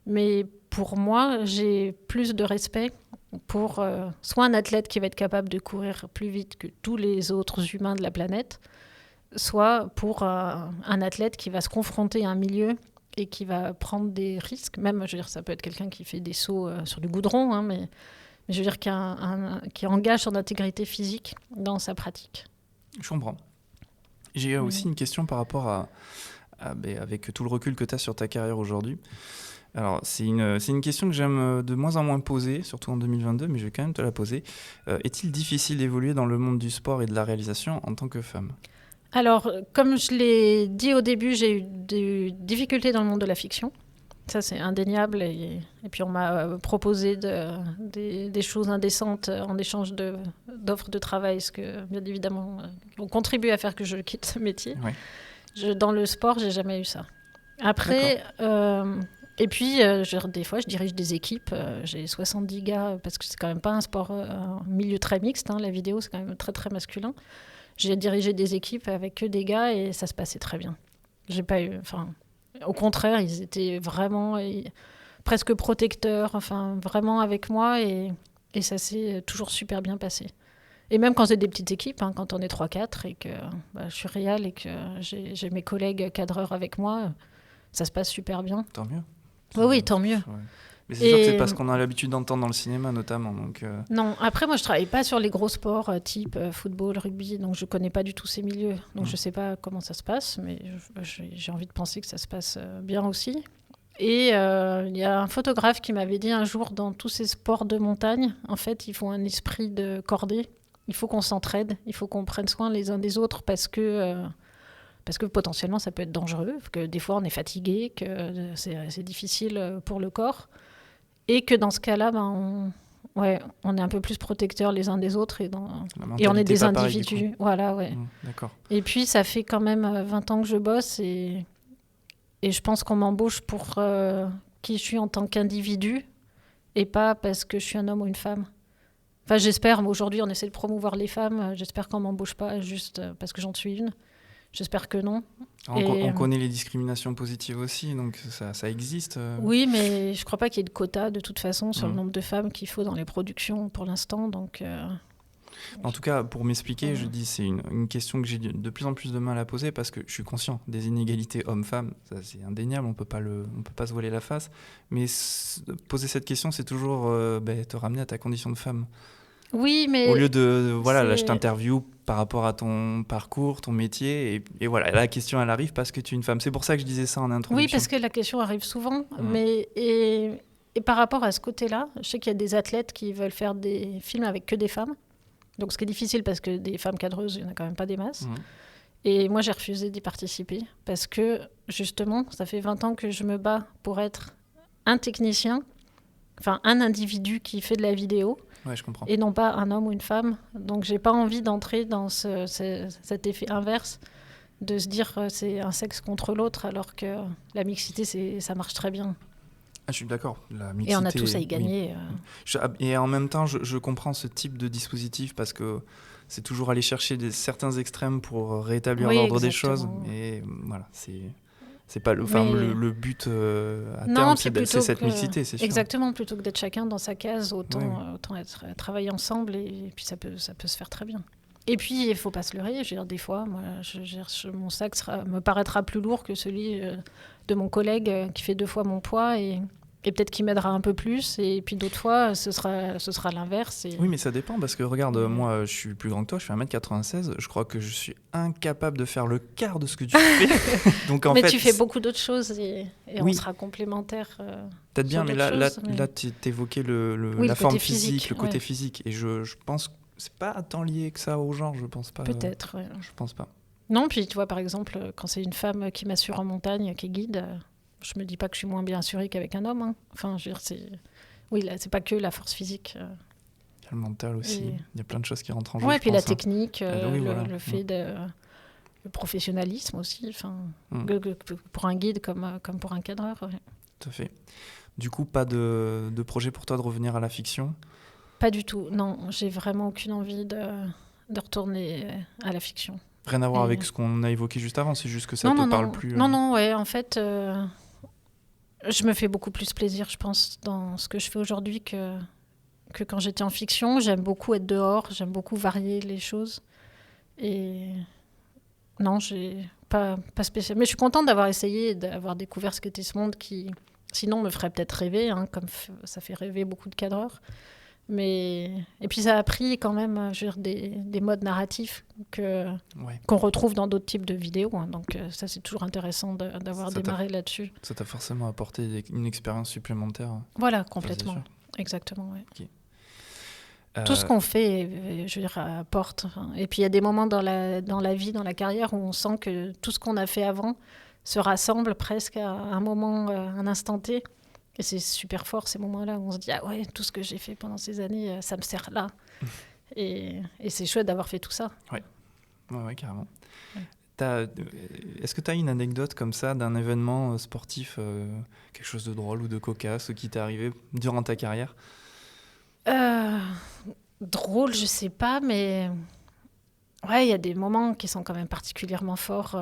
Mais pour moi, j'ai plus de respect pour soit un athlète qui va être capable de courir plus vite que tous les autres humains de la planète, soit pour un athlète qui va se confronter à un milieu et qui va prendre des risques. Même, je veux dire, ça peut être quelqu'un qui fait des sauts sur du goudron, mais je veux dire qui engage son intégrité physique dans sa pratique. Je comprends. J'ai aussi une question par rapport avec tout le recul que tu as sur ta carrière aujourd'hui. Alors, c'est une question que j'aime de moins en moins poser, surtout en 2022, mais je vais quand même te la poser. Est-il difficile d'évoluer dans le monde du sport et de la réalisation en tant que femme ? Alors, comme je l'ai dit au début, j'ai eu des difficultés dans le monde de la fiction. Ça, c'est indéniable. Et puis, on m'a proposé des choses indécentes en échange d'offres de travail, ce que, bien évidemment, ont contribué à faire que je quitte ce métier. Oui. Dans le sport, j'ai jamais eu ça. Après, et puis, des fois, je dirige des équipes. J'ai 70 gars, parce que c'est quand même pas un sport, un milieu très mixte. La vidéo, c'est quand même très, très masculin. J'ai dirigé des équipes avec que des gars et ça se passait très bien. J'ai pas eu... Au contraire, ils étaient vraiment presque protecteurs, vraiment avec moi et ça s'est toujours super bien passé. Et même quand c'est des petites équipes, quand on est 3-4 et que je suis réal et que j'ai mes collègues cadreurs avec moi, ça se passe super bien. Tant mieux. Oui, tant mieux. Ouais. Mais c'est sûr que c'est pas ce qu'on a l'habitude d'entendre dans le cinéma notamment. Donc Non, après moi je travaille pas sur les gros sports type football, rugby, donc je connais pas du tout ces milieux. Donc je sais pas comment ça se passe, mais j'ai envie de penser que ça se passe bien aussi. Et il y a un photographe qui m'avait dit un jour, dans tous ces sports de montagne, en fait, ils font un esprit de cordée. Il faut qu'on s'entraide, il faut qu'on prenne soin les uns des autres parce que potentiellement ça peut être dangereux, que des fois on est fatigué, que c'est difficile pour le corps. Et que dans ce cas-là, on est un peu plus protecteurs les uns des autres et on est des individus. Pareil, voilà, ouais. D'accord. Et puis, ça fait quand même 20 ans que je bosse et je pense qu'on m'embauche pour qui je suis en tant qu'individu et pas parce que je suis un homme ou une femme. J'espère, mais aujourd'hui, on essaie de promouvoir les femmes. J'espère qu'on ne m'embauche pas juste parce que j'en suis une. J'espère que non. On connaît les discriminations positives aussi, donc ça existe. Oui, mais je ne crois pas qu'il y ait de quota de toute façon sur le nombre de femmes qu'il faut dans les productions pour l'instant. Donc, en tout cas, pour m'expliquer, je dis c'est une question que j'ai de plus en plus de mal à poser parce que je suis conscient des inégalités hommes-femmes, ça c'est indéniable, on peut pas se voiler la face. Mais poser cette question, c'est toujours te ramener à ta condition de femme. Oui, mais au lieu de là, je t'interview par rapport à ton parcours, ton métier, et voilà, la question elle arrive parce que tu es une femme. C'est pour ça que je disais ça en introduction. Oui, parce que la question arrive souvent, mais et par rapport à ce côté-là, je sais qu'il y a des athlètes qui veulent faire des films avec que des femmes. Donc, ce qui est difficile parce que des femmes cadreuses, il n'y en a quand même pas des masses. Et moi, j'ai refusé d'y participer parce que, justement, ça fait 20 ans que je me bats pour être un technicien, enfin, un individu qui fait de la vidéo. Ouais, je comprends. Et non pas un homme ou une femme. Donc, j'ai pas envie d'entrer dans cet effet inverse, de se dire c'est un sexe contre l'autre, alors que la mixité, ça marche très bien. Je suis d'accord. La mixité, et on a tous à y gagner. Oui. Et en même temps, je comprends ce type de dispositif parce que c'est toujours aller chercher certains extrêmes pour rétablir l'ordre des choses. Et voilà, c'est pas le but à terme, c'est cette mixité, c'est sûr. Exactement, plutôt que d'être chacun dans sa case, autant travailler ensemble et puis ça peut se faire très bien. Et puis, il ne faut pas se leurrer. Je veux dire, des fois, moi, mon sac me paraîtra plus lourd que celui de mon collègue qui fait 2 fois mon poids et peut-être qu'il m'aidera un peu plus. Et puis d'autres fois, ce sera l'inverse. Oui, mais ça dépend parce que regarde, moi, je suis plus grand que toi, je fais 1m96. Je crois que je suis incapable de faire le quart de ce que tu fais. Donc, mais tu fais beaucoup d'autres choses et on sera complémentaires. Peut-être bien, mais là tu évoquais la forme physique, le côté physique. Et je pense que c'est pas tant lié que ça au genre, je pense pas. Peut-être, ouais. Je pense pas. Non, puis tu vois, par exemple, quand c'est une femme qui m'assure en montagne, qui est guide, je me dis pas que je suis moins bien assurée qu'avec un homme. Hein. Enfin, je veux dire, oui, là, c'est pas que la force physique. Il y a le mental aussi. Il y a plein de choses qui rentrent en jeu. Ouais, et puis la technique, voilà. le fait le professionnalisme aussi. Enfin, pour un guide comme pour un cadreur. Ouais. Tout à fait. Du coup, pas de projet pour toi de revenir à la fiction ? Pas du tout, non. J'ai vraiment aucune envie de retourner à la fiction. Rien à voir avec ce qu'on a évoqué juste avant, c'est juste que ça te parle plus... Non, ouais, en fait, je me fais beaucoup plus plaisir, je pense, dans ce que je fais aujourd'hui que quand j'étais en fiction. J'aime beaucoup être dehors, j'aime beaucoup varier les choses. Et non, j'ai pas spécial. Mais je suis contente d'avoir essayé et d'avoir découvert ce qu'était ce monde qui, sinon, me ferait peut-être rêver, hein, comme ça fait rêver beaucoup de cadreurs. Et puis ça a pris quand même, je veux dire, des modes narratifs qu'on retrouve dans d'autres types de vidéos. Hein. Donc ça, c'est toujours intéressant d'avoir démarré là-dessus. Ça t'a forcément apporté une expérience supplémentaire. Voilà, complètement. Exactement, ouais. Okay. Tout ce qu'on fait, je veux dire, apporte. Et puis il y a des moments dans la vie, dans la carrière, où on sent que tout ce qu'on a fait avant se rassemble presque à un moment, un instant T. Et c'est super fort, ces moments-là, où on se dit « Ah ouais, tout ce que j'ai fait pendant ces années, ça me sert là. » Et c'est chouette d'avoir fait tout ça. Ouais, carrément. Ouais. Est-ce que tu as une anecdote comme ça d'un événement sportif, quelque chose de drôle ou de cocasse qui t'est arrivé durant ta carrière ? Drôle, je sais pas, mais ouais, il y a des moments qui sont quand même particulièrement forts.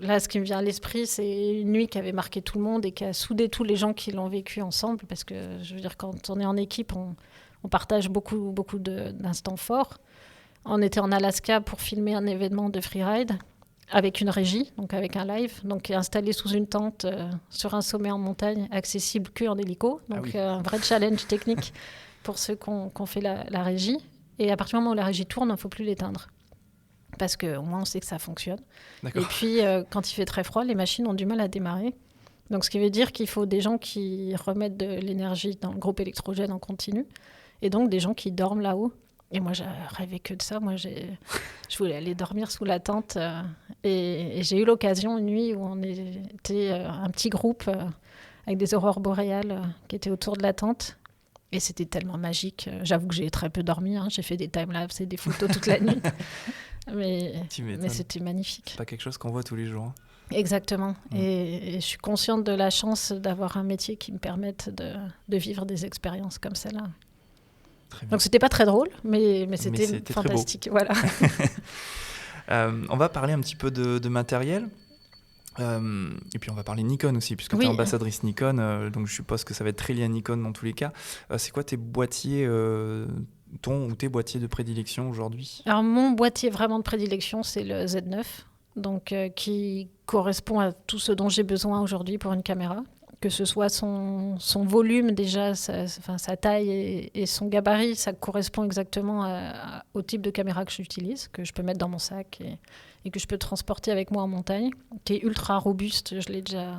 Là, ce qui me vient à l'esprit, c'est une nuit qui avait marqué tout le monde et qui a soudé tous les gens qui l'ont vécu ensemble. Parce que, je veux dire, quand on est en équipe, on partage beaucoup d'instants forts. On était en Alaska pour filmer un événement de freeride avec une régie, donc avec un live, donc installé sous une tente sur un sommet en montagne, accessible qu'en hélico. Donc un vrai challenge technique pour ceux qui ont fait la régie. Et à partir du moment où la régie tourne, il ne faut plus l'éteindre. Parce qu'au moins, on sait que ça fonctionne. D'accord. Et puis, quand il fait très froid, les machines ont du mal à démarrer. Donc, ce qui veut dire qu'il faut des gens qui remettent de l'énergie dans le groupe électrogène en continu. Et donc, des gens qui dorment là-haut. Et moi, j'ai rêvé que de ça. Moi, je voulais aller dormir sous la tente. Et j'ai eu l'occasion une nuit où on était un petit groupe avec des aurores boréales qui étaient autour de la tente. Et c'était tellement magique. J'avoue que j'ai très peu dormi. Hein. J'ai fait des timelapses et des photos toute la nuit. Mais c'était magnifique. C'est pas quelque chose qu'on voit tous les jours. Hein. Exactement. Et je suis consciente de la chance d'avoir un métier qui me permette de vivre des expériences comme celle-là. Donc c'était pas très drôle, mais c'était fantastique. Voilà. On va parler un petit peu de matériel. Et puis on va parler Nikon aussi, puisque tu es ambassadrice Nikon, donc je suppose que ça va être très lié à Nikon dans tous les cas. C'est quoi tes boîtiers, ton ou tes boîtiers de prédilection aujourd'hui ? Alors mon boîtier vraiment de prédilection, c'est le Z9, donc, qui correspond à tout ce dont j'ai besoin aujourd'hui pour une caméra. Que ce soit son volume déjà, sa taille et son gabarit, ça correspond exactement au type de caméra que j'utilise, que je peux mettre dans mon sac et que je peux transporter avec moi en montagne, qui est ultra robuste. Je l'ai déjà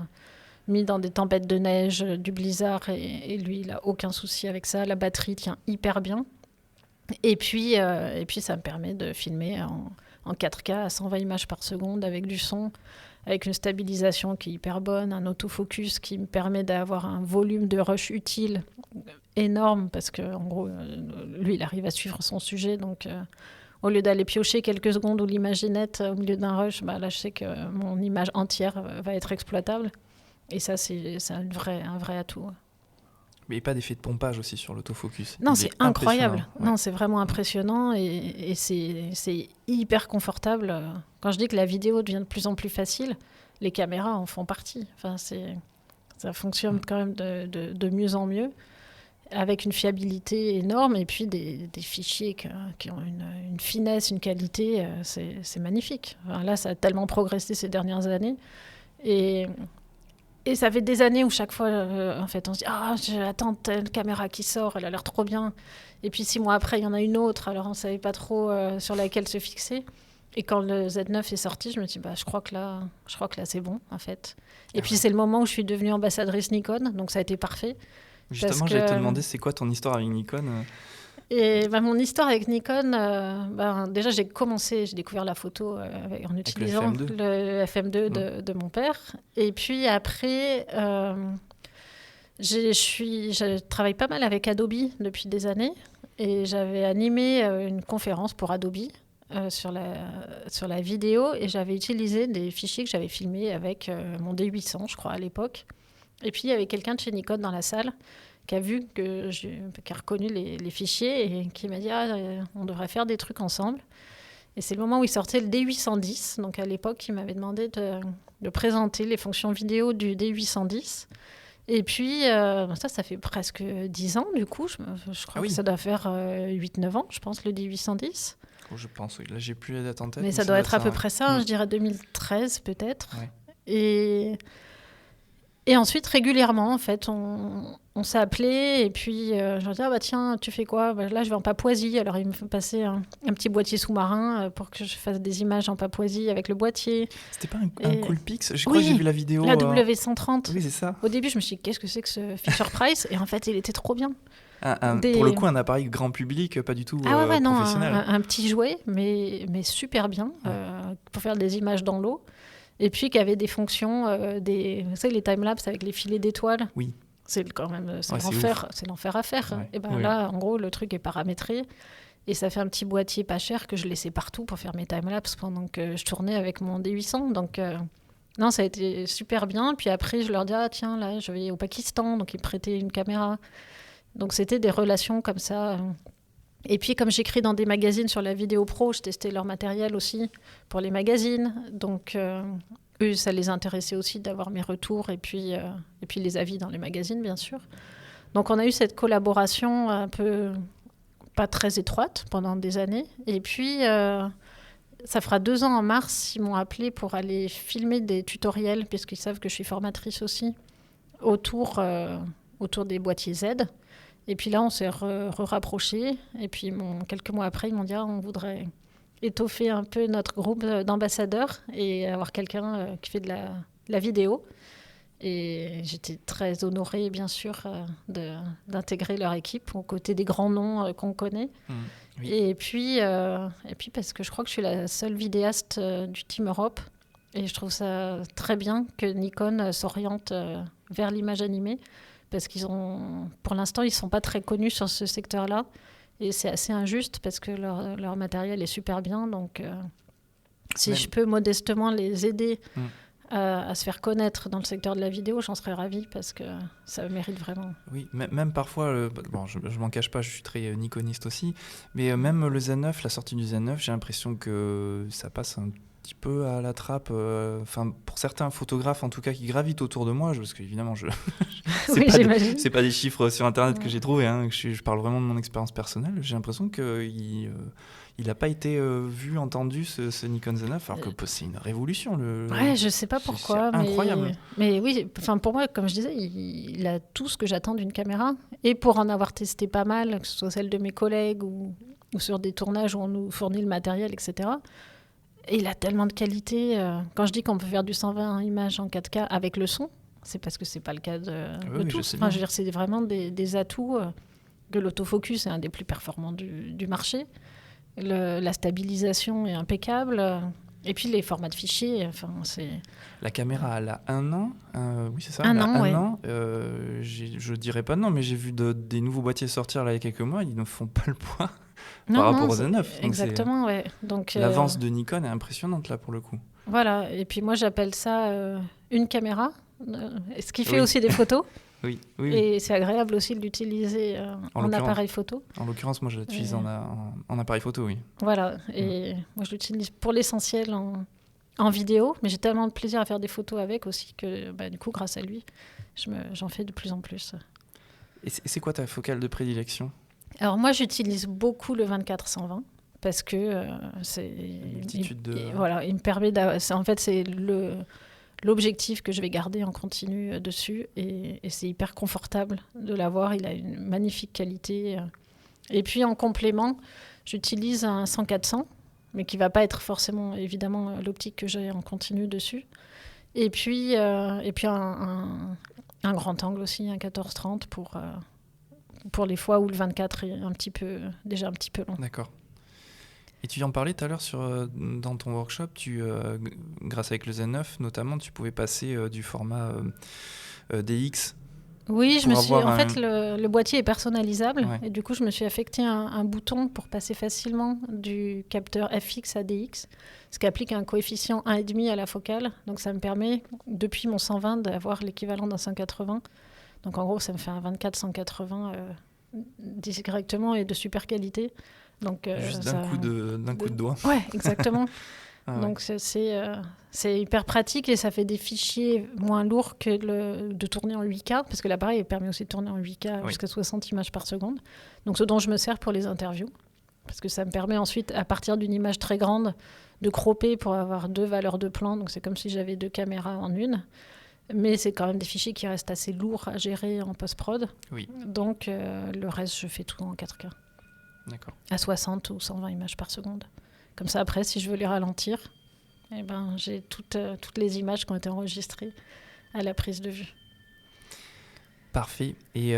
mis dans des tempêtes de neige, du blizzard, et lui, il n'a aucun souci avec ça. La batterie tient hyper bien. Et puis ça me permet de filmer en 4K à 120 images par seconde avec du son, avec une stabilisation qui est hyper bonne, un autofocus qui me permet d'avoir un volume de rush utile énorme, parce qu'en gros, lui, il arrive à suivre son sujet. Donc, au lieu d'aller piocher quelques secondes où l'image est nette au milieu d'un rush, là, je sais que mon image entière va être exploitable. Et ça, c'est un vrai atout. Mais pas d'effet de pompage aussi sur l'autofocus. Non, c'est incroyable. Ouais. Non, c'est vraiment impressionnant et c'est hyper confortable. Quand je dis que la vidéo devient de plus en plus facile, les caméras en font partie. Enfin, ça fonctionne quand même de mieux en mieux, avec une fiabilité énorme et puis des fichiers qui ont une finesse, une qualité. C'est magnifique. Enfin, là, ça a tellement progressé ces dernières années. Et ça fait des années où chaque fois, en fait, on se dit « j'attends telle caméra qui sort, elle a l'air trop bien ». Et puis 6 mois après, il y en a une autre, alors on ne savait pas trop sur laquelle se fixer. Et quand le Z9 est sorti, je me dis je crois que là, c'est bon, en fait. Et puis c'est le moment où je suis devenue ambassadrice Nikon, donc ça a été parfait. Justement, j'allais te demander, c'est quoi ton histoire avec Nikon ? Et mon histoire avec Nikon, déjà j'ai découvert la photo en utilisant le FM2 de mon père. Et puis après, je travaille pas mal avec Adobe depuis des années. Et j'avais animé une conférence pour Adobe sur la vidéo. Et j'avais utilisé des fichiers que j'avais filmés avec mon D800, je crois, à l'époque. Et puis il y avait quelqu'un de chez Nikon dans la salle qui a vu qui a reconnu les fichiers et qui m'a dit on devrait faire des trucs ensemble. Et c'est le moment où il sortait le D810. Donc à l'époque, il m'avait demandé de présenter les fonctions vidéo du D810. Et puis ça fait presque 10 ans du coup. Je crois que ça doit faire 8-9 ans, je pense, le D810. Je pense, oui. Là, j'ai plus la date en tête. Mais ça doit être à peu près ça, je dirais 2013 peut-être. Ouais. Et ensuite, régulièrement, en fait, on s'est appelé et puis je leur dis tiens, tu fais quoi ? Là, je vais en Papouasie. Alors, il me fait passer un petit boîtier sous-marin pour que je fasse des images en Papouasie avec le boîtier. C'était pas un Coolpix ? Je crois que j'ai vu la vidéo. La W130. Oui, c'est ça. Au début, je me suis dit, qu'est-ce que c'est que ce Fisher-Price ? Et en fait, il était trop bien. Pour le coup, un appareil grand public, pas du tout professionnel. Non, un petit jouet, mais super bien pour faire des images dans l'eau. Et puis, qui avait des fonctions, vous savez, les timelapses avec les filets d'étoiles. Oui. C'est l'enfer à faire. Ouais. Et là, en gros, le truc est paramétré. Et ça fait un petit boîtier pas cher que je laissais partout pour faire mes timelapses pendant que je tournais avec mon D800. Donc, non, ça a été super bien. Puis après, je leur dis, tiens, là, je vais au Pakistan. Donc, ils me prêtaient une caméra. Donc, c'était des relations comme ça. Et puis, comme j'écris dans des magazines sur la vidéo pro, je testais leur matériel aussi pour les magazines. Donc, eux, ça les intéressait aussi d'avoir mes retours et puis les avis dans les magazines, bien sûr. Donc, on a eu cette collaboration un peu pas très étroite pendant des années. Et puis, ça fera 2 ans en mars, ils m'ont appelé pour aller filmer des tutoriels, puisqu'ils savent que je suis formatrice aussi, autour des boîtiers Z. Et puis là, on s'est rapprochés. Et puis, quelques mois après, ils m'ont dit on voudrait étoffer un peu notre groupe d'ambassadeurs et avoir quelqu'un qui fait de la vidéo. Et j'étais très honorée, bien sûr, d'intégrer leur équipe aux côtés des grands noms qu'on connaît. Oui. Et puis, parce que je crois que je suis la seule vidéaste du Team Europe. Et je trouve ça très bien que Nikon s'oriente vers l'image animée. Parce pour l'instant, ils ne sont pas très connus sur ce secteur-là. Et c'est assez injuste parce que leur matériel est super bien. Donc, si je peux modestement les aider à se faire connaître dans le secteur de la vidéo, j'en serais ravie parce que ça mérite vraiment. Oui, même parfois, bon, je m'en cache pas, je suis très nikoniste aussi, mais même le Z9, la sortie du Z9, j'ai l'impression que ça passe un petit peu à la trappe, pour certains photographes en tout cas qui gravitent autour de moi, parce qu'évidemment, Oui, j'imagine. c'est pas des chiffres sur internet que j'ai trouvé, hein, je parle vraiment de mon expérience personnelle, j'ai l'impression qu'il n'a pas été vu, entendu ce Nikon Z9, alors que c'est une révolution. Ouais, je sais pas pourquoi, c'est incroyable. Mais oui, pour moi, comme je disais, il a tout ce que j'attends d'une caméra. Et pour en avoir testé pas mal, que ce soit celle de mes collègues ou sur des tournages où on nous fournit le matériel, etc. Et il a tellement de qualité. Quand je dis qu'on peut faire du 120 images en 4K avec le son, c'est parce que c'est pas le cas de tous. Je veux dire, c'est vraiment des atouts. Que l'autofocus est un des plus performants du marché. La stabilisation est impeccable. Et puis les formats de fichiers, c'est... La caméra, elle a 1 an. Oui, c'est ça. Un an. an. Je dirais pas non, mais j'ai vu des nouveaux boîtiers sortir là il y a quelques mois. Ils ne font pas le poids par rapport aux Z9. Exactement, ouais. Donc, l'avance de Nikon est impressionnante là pour le coup. Voilà. Et puis moi, j'appelle ça une caméra, ce qui fait aussi des photos. Oui. Et c'est agréable aussi de l'utiliser en appareil photo. En l'occurrence, moi, je l'utilise en appareil photo, oui. Voilà. Et moi, je l'utilise pour l'essentiel en vidéo. Mais j'ai tellement de plaisir à faire des photos avec aussi que, du coup, grâce à lui, j'en fais de plus en plus. Et c'est quoi ta focale de prédilection ? Alors moi, j'utilise beaucoup le 24-120 parce que voilà, il me permet en fait, c'est l'objectif que je vais garder en continu dessus et c'est hyper confortable de l'avoir. Il a une magnifique qualité. Et puis en complément, j'utilise un 100-400, mais qui ne va pas être forcément, évidemment, l'optique que j'ai en continu dessus. Et puis un grand angle aussi, un 14-30 pour les fois où le 24 est déjà un petit peu long. D'accord. Et tu en parlais tout à l'heure dans ton workshop, grâce avec le Z9 notamment, tu pouvais passer du format DX. Oui, le boîtier est personnalisable et du coup je me suis affecté un bouton pour passer facilement du capteur FX à DX, ce qui applique un coefficient 1,5 à la focale. Donc ça me permet, depuis mon 120, d'avoir l'équivalent d'un 180. Donc en gros, ça me fait un 24-180 directement et de super qualité. Donc, juste d'un coup de doigt. Ouais, exactement. Donc c'est hyper pratique et ça fait des fichiers moins lourds que de tourner en 8K, parce que l'appareil permet aussi de tourner en 8K jusqu'à 60 images par seconde. Donc ce dont je me sers pour les interviews, parce que ça me permet ensuite, à partir d'une image très grande, de cropper pour avoir 2 valeurs de plan. Donc c'est comme si j'avais 2 caméras en une. Mais c'est quand même des fichiers qui restent assez lourds à gérer en post-prod. Oui. Donc le reste, je fais tout en 4K. D'accord. À 60 ou 120 images par seconde. Comme ça, après, si je veux les ralentir, j'ai toutes les images qui ont été enregistrées à la prise de vue. Parfait. Et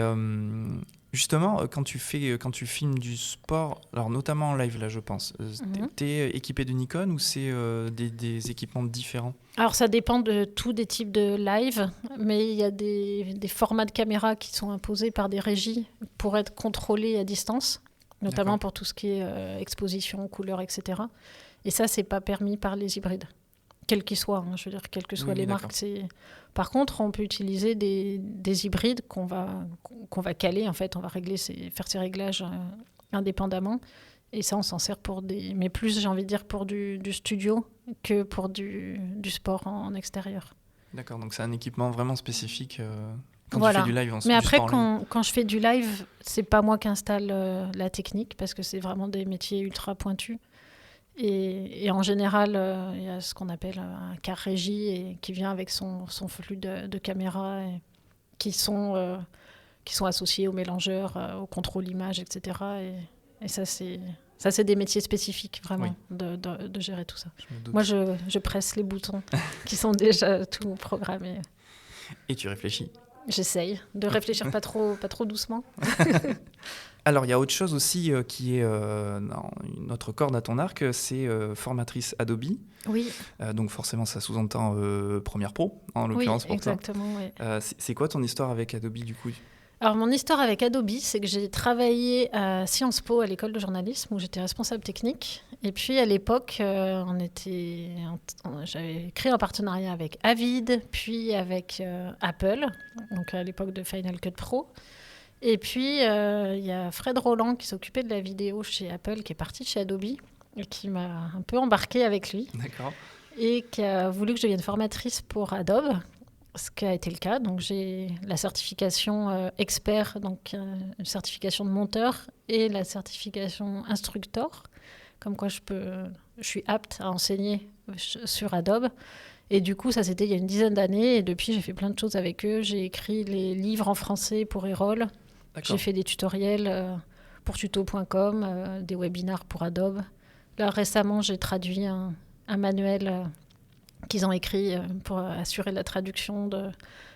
justement, quand tu filmes du sport, alors notamment en live, là, je pense, t'es équipé de Nikon ou c'est des équipements différents ? Alors, ça dépend de tous des types de live, mais il y a des formats de caméra qui sont imposés par des régies pour être contrôlés à distance, notamment pour tout ce qui est exposition, couleur, etc. Et ça, c'est pas permis par les hybrides, quels qu'ils soient. Je veux dire, quelles que soient les marques. Par contre, on peut utiliser des hybrides qu'on va caler. En fait, on va faire ces réglages indépendamment. Et ça, on s'en sert mais plus, j'ai envie de dire, pour du studio que pour du sport en extérieur. D'accord, donc c'est un équipement vraiment spécifique. Quand tu fais du live, mais après, quand je fais du live, c'est pas moi qui installe la technique, parce que c'est vraiment des métiers ultra pointus. Et en général, il y a ce qu'on appelle un car régie qui vient avec son flux de caméras qui sont associés au mélangeur, au contrôle image, etc. Et ça, c'est des métiers spécifiques, vraiment, de gérer tout ça. Moi, je presse les boutons qui sont déjà tout programmés. Et tu réfléchis. J'essaye de réfléchir pas trop doucement. Alors, il y a autre chose aussi qui est dans notre corde à ton arc, c'est formatrice Adobe. Oui. Donc forcément, ça sous-entend Premiere Pro, en l'occurrence pour toi. Exactement, oui. C'est quoi ton histoire avec Adobe, du coup ? Alors, mon histoire avec Adobe, c'est que j'ai travaillé à Sciences Po, à l'école de journalisme, où j'étais responsable technique. Et puis, à l'époque, j'avais créé un partenariat avec Avid, puis avec Apple, donc à l'époque de Final Cut Pro. Et puis, il y a Fred Roland qui s'occupait de la vidéo chez Apple, qui est parti chez Adobe, et qui m'a un peu embarquée avec lui. D'accord. Et qui a voulu que je devienne formatrice pour Adobe. Ce qui a été le cas. Donc, j'ai la certification expert, donc une certification de monteur, et la certification instructeur, comme quoi je suis apte à enseigner sur Adobe. Et du coup, ça, c'était il y a une dizaine d'années. Et depuis, j'ai fait plein de choses avec eux. J'ai écrit les livres en français pour Erol. J'ai fait des tutoriels pour tuto.com, des webinars pour Adobe. Là, récemment, j'ai traduit un manuel qu'ils ont écrit pour assurer la traduction de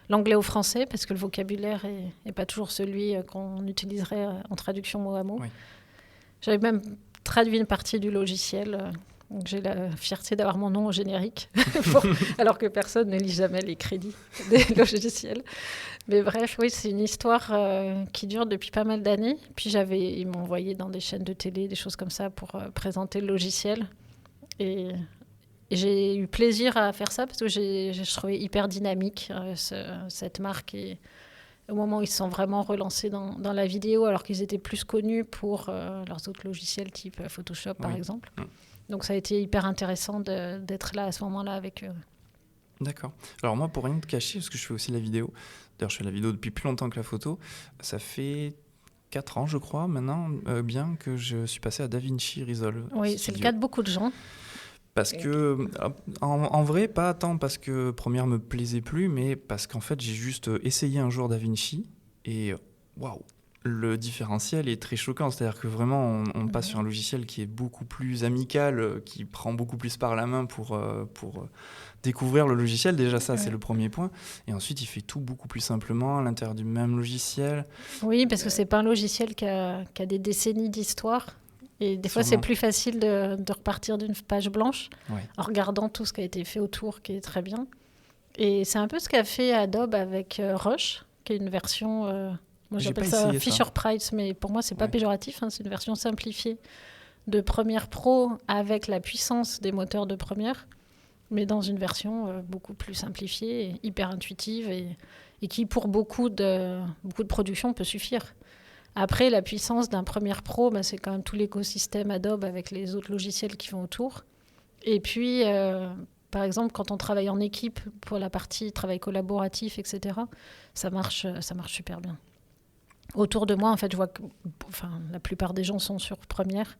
l'anglais au français, parce que le vocabulaire n'est pas toujours celui qu'on utiliserait en traduction mot à mot. Oui. J'avais même traduit une partie du logiciel, donc j'ai la fierté d'avoir mon nom au générique, alors que personne ne lit jamais les crédits des logiciels. Mais bref, oui, c'est une histoire qui dure depuis pas mal d'années. Puis ils m'ont envoyé dans des chaînes de télé, des choses comme ça, pour présenter le logiciel. Et j'ai eu plaisir à faire ça parce que je trouvais hyper dynamique cette marque. Et au moment où ils se sont vraiment relancés dans la vidéo, alors qu'ils étaient plus connus pour leurs autres logiciels type Photoshop, par exemple. Donc ça a été hyper intéressant d'être là à ce moment-là avec eux. D'accord. Alors moi, pour rien te cacher, parce que je fais aussi la vidéo, d'ailleurs je fais la vidéo depuis plus longtemps que la photo, ça fait 4 ans, je crois, maintenant, bien que je suis passé à DaVinci Resolve. Oui, c'est le cas de beaucoup de gens. Parce que, en vrai, pas tant parce que Premiere me plaisait plus, mais parce qu'en fait, j'ai juste essayé un jour DaVinci et waouh, le différentiel est très choquant. C'est-à-dire que vraiment, on passe sur un logiciel qui est beaucoup plus amical, qui prend beaucoup plus par la main pour découvrir le logiciel. Déjà, ça, c'est le premier point. Et ensuite, il fait tout beaucoup plus simplement à l'intérieur du même logiciel. Oui, parce que c'est pas un logiciel qui a des décennies d'histoire. Et des fois, c'est plus facile de repartir d'une page blanche en regardant tout ce qui a été fait autour, qui est très bien. Et c'est un peu ce qu'a fait Adobe avec Rush, qui est une version, moi j'appelle ça Fisher-Price, mais pour moi, c'est pas péjoratif, c'est une version simplifiée de Premiere Pro avec la puissance des moteurs de Premiere, mais dans une version beaucoup plus simplifiée, et hyper intuitive et qui, pour beaucoup de productions, peut suffire. Après, la puissance d'un Premiere Pro, c'est quand même tout l'écosystème Adobe avec les autres logiciels qui vont autour. Et puis, par exemple, quand on travaille en équipe pour la partie travail collaboratif, etc., ça marche super bien. Autour de moi, en fait, je vois que la plupart des gens sont sur Premiere.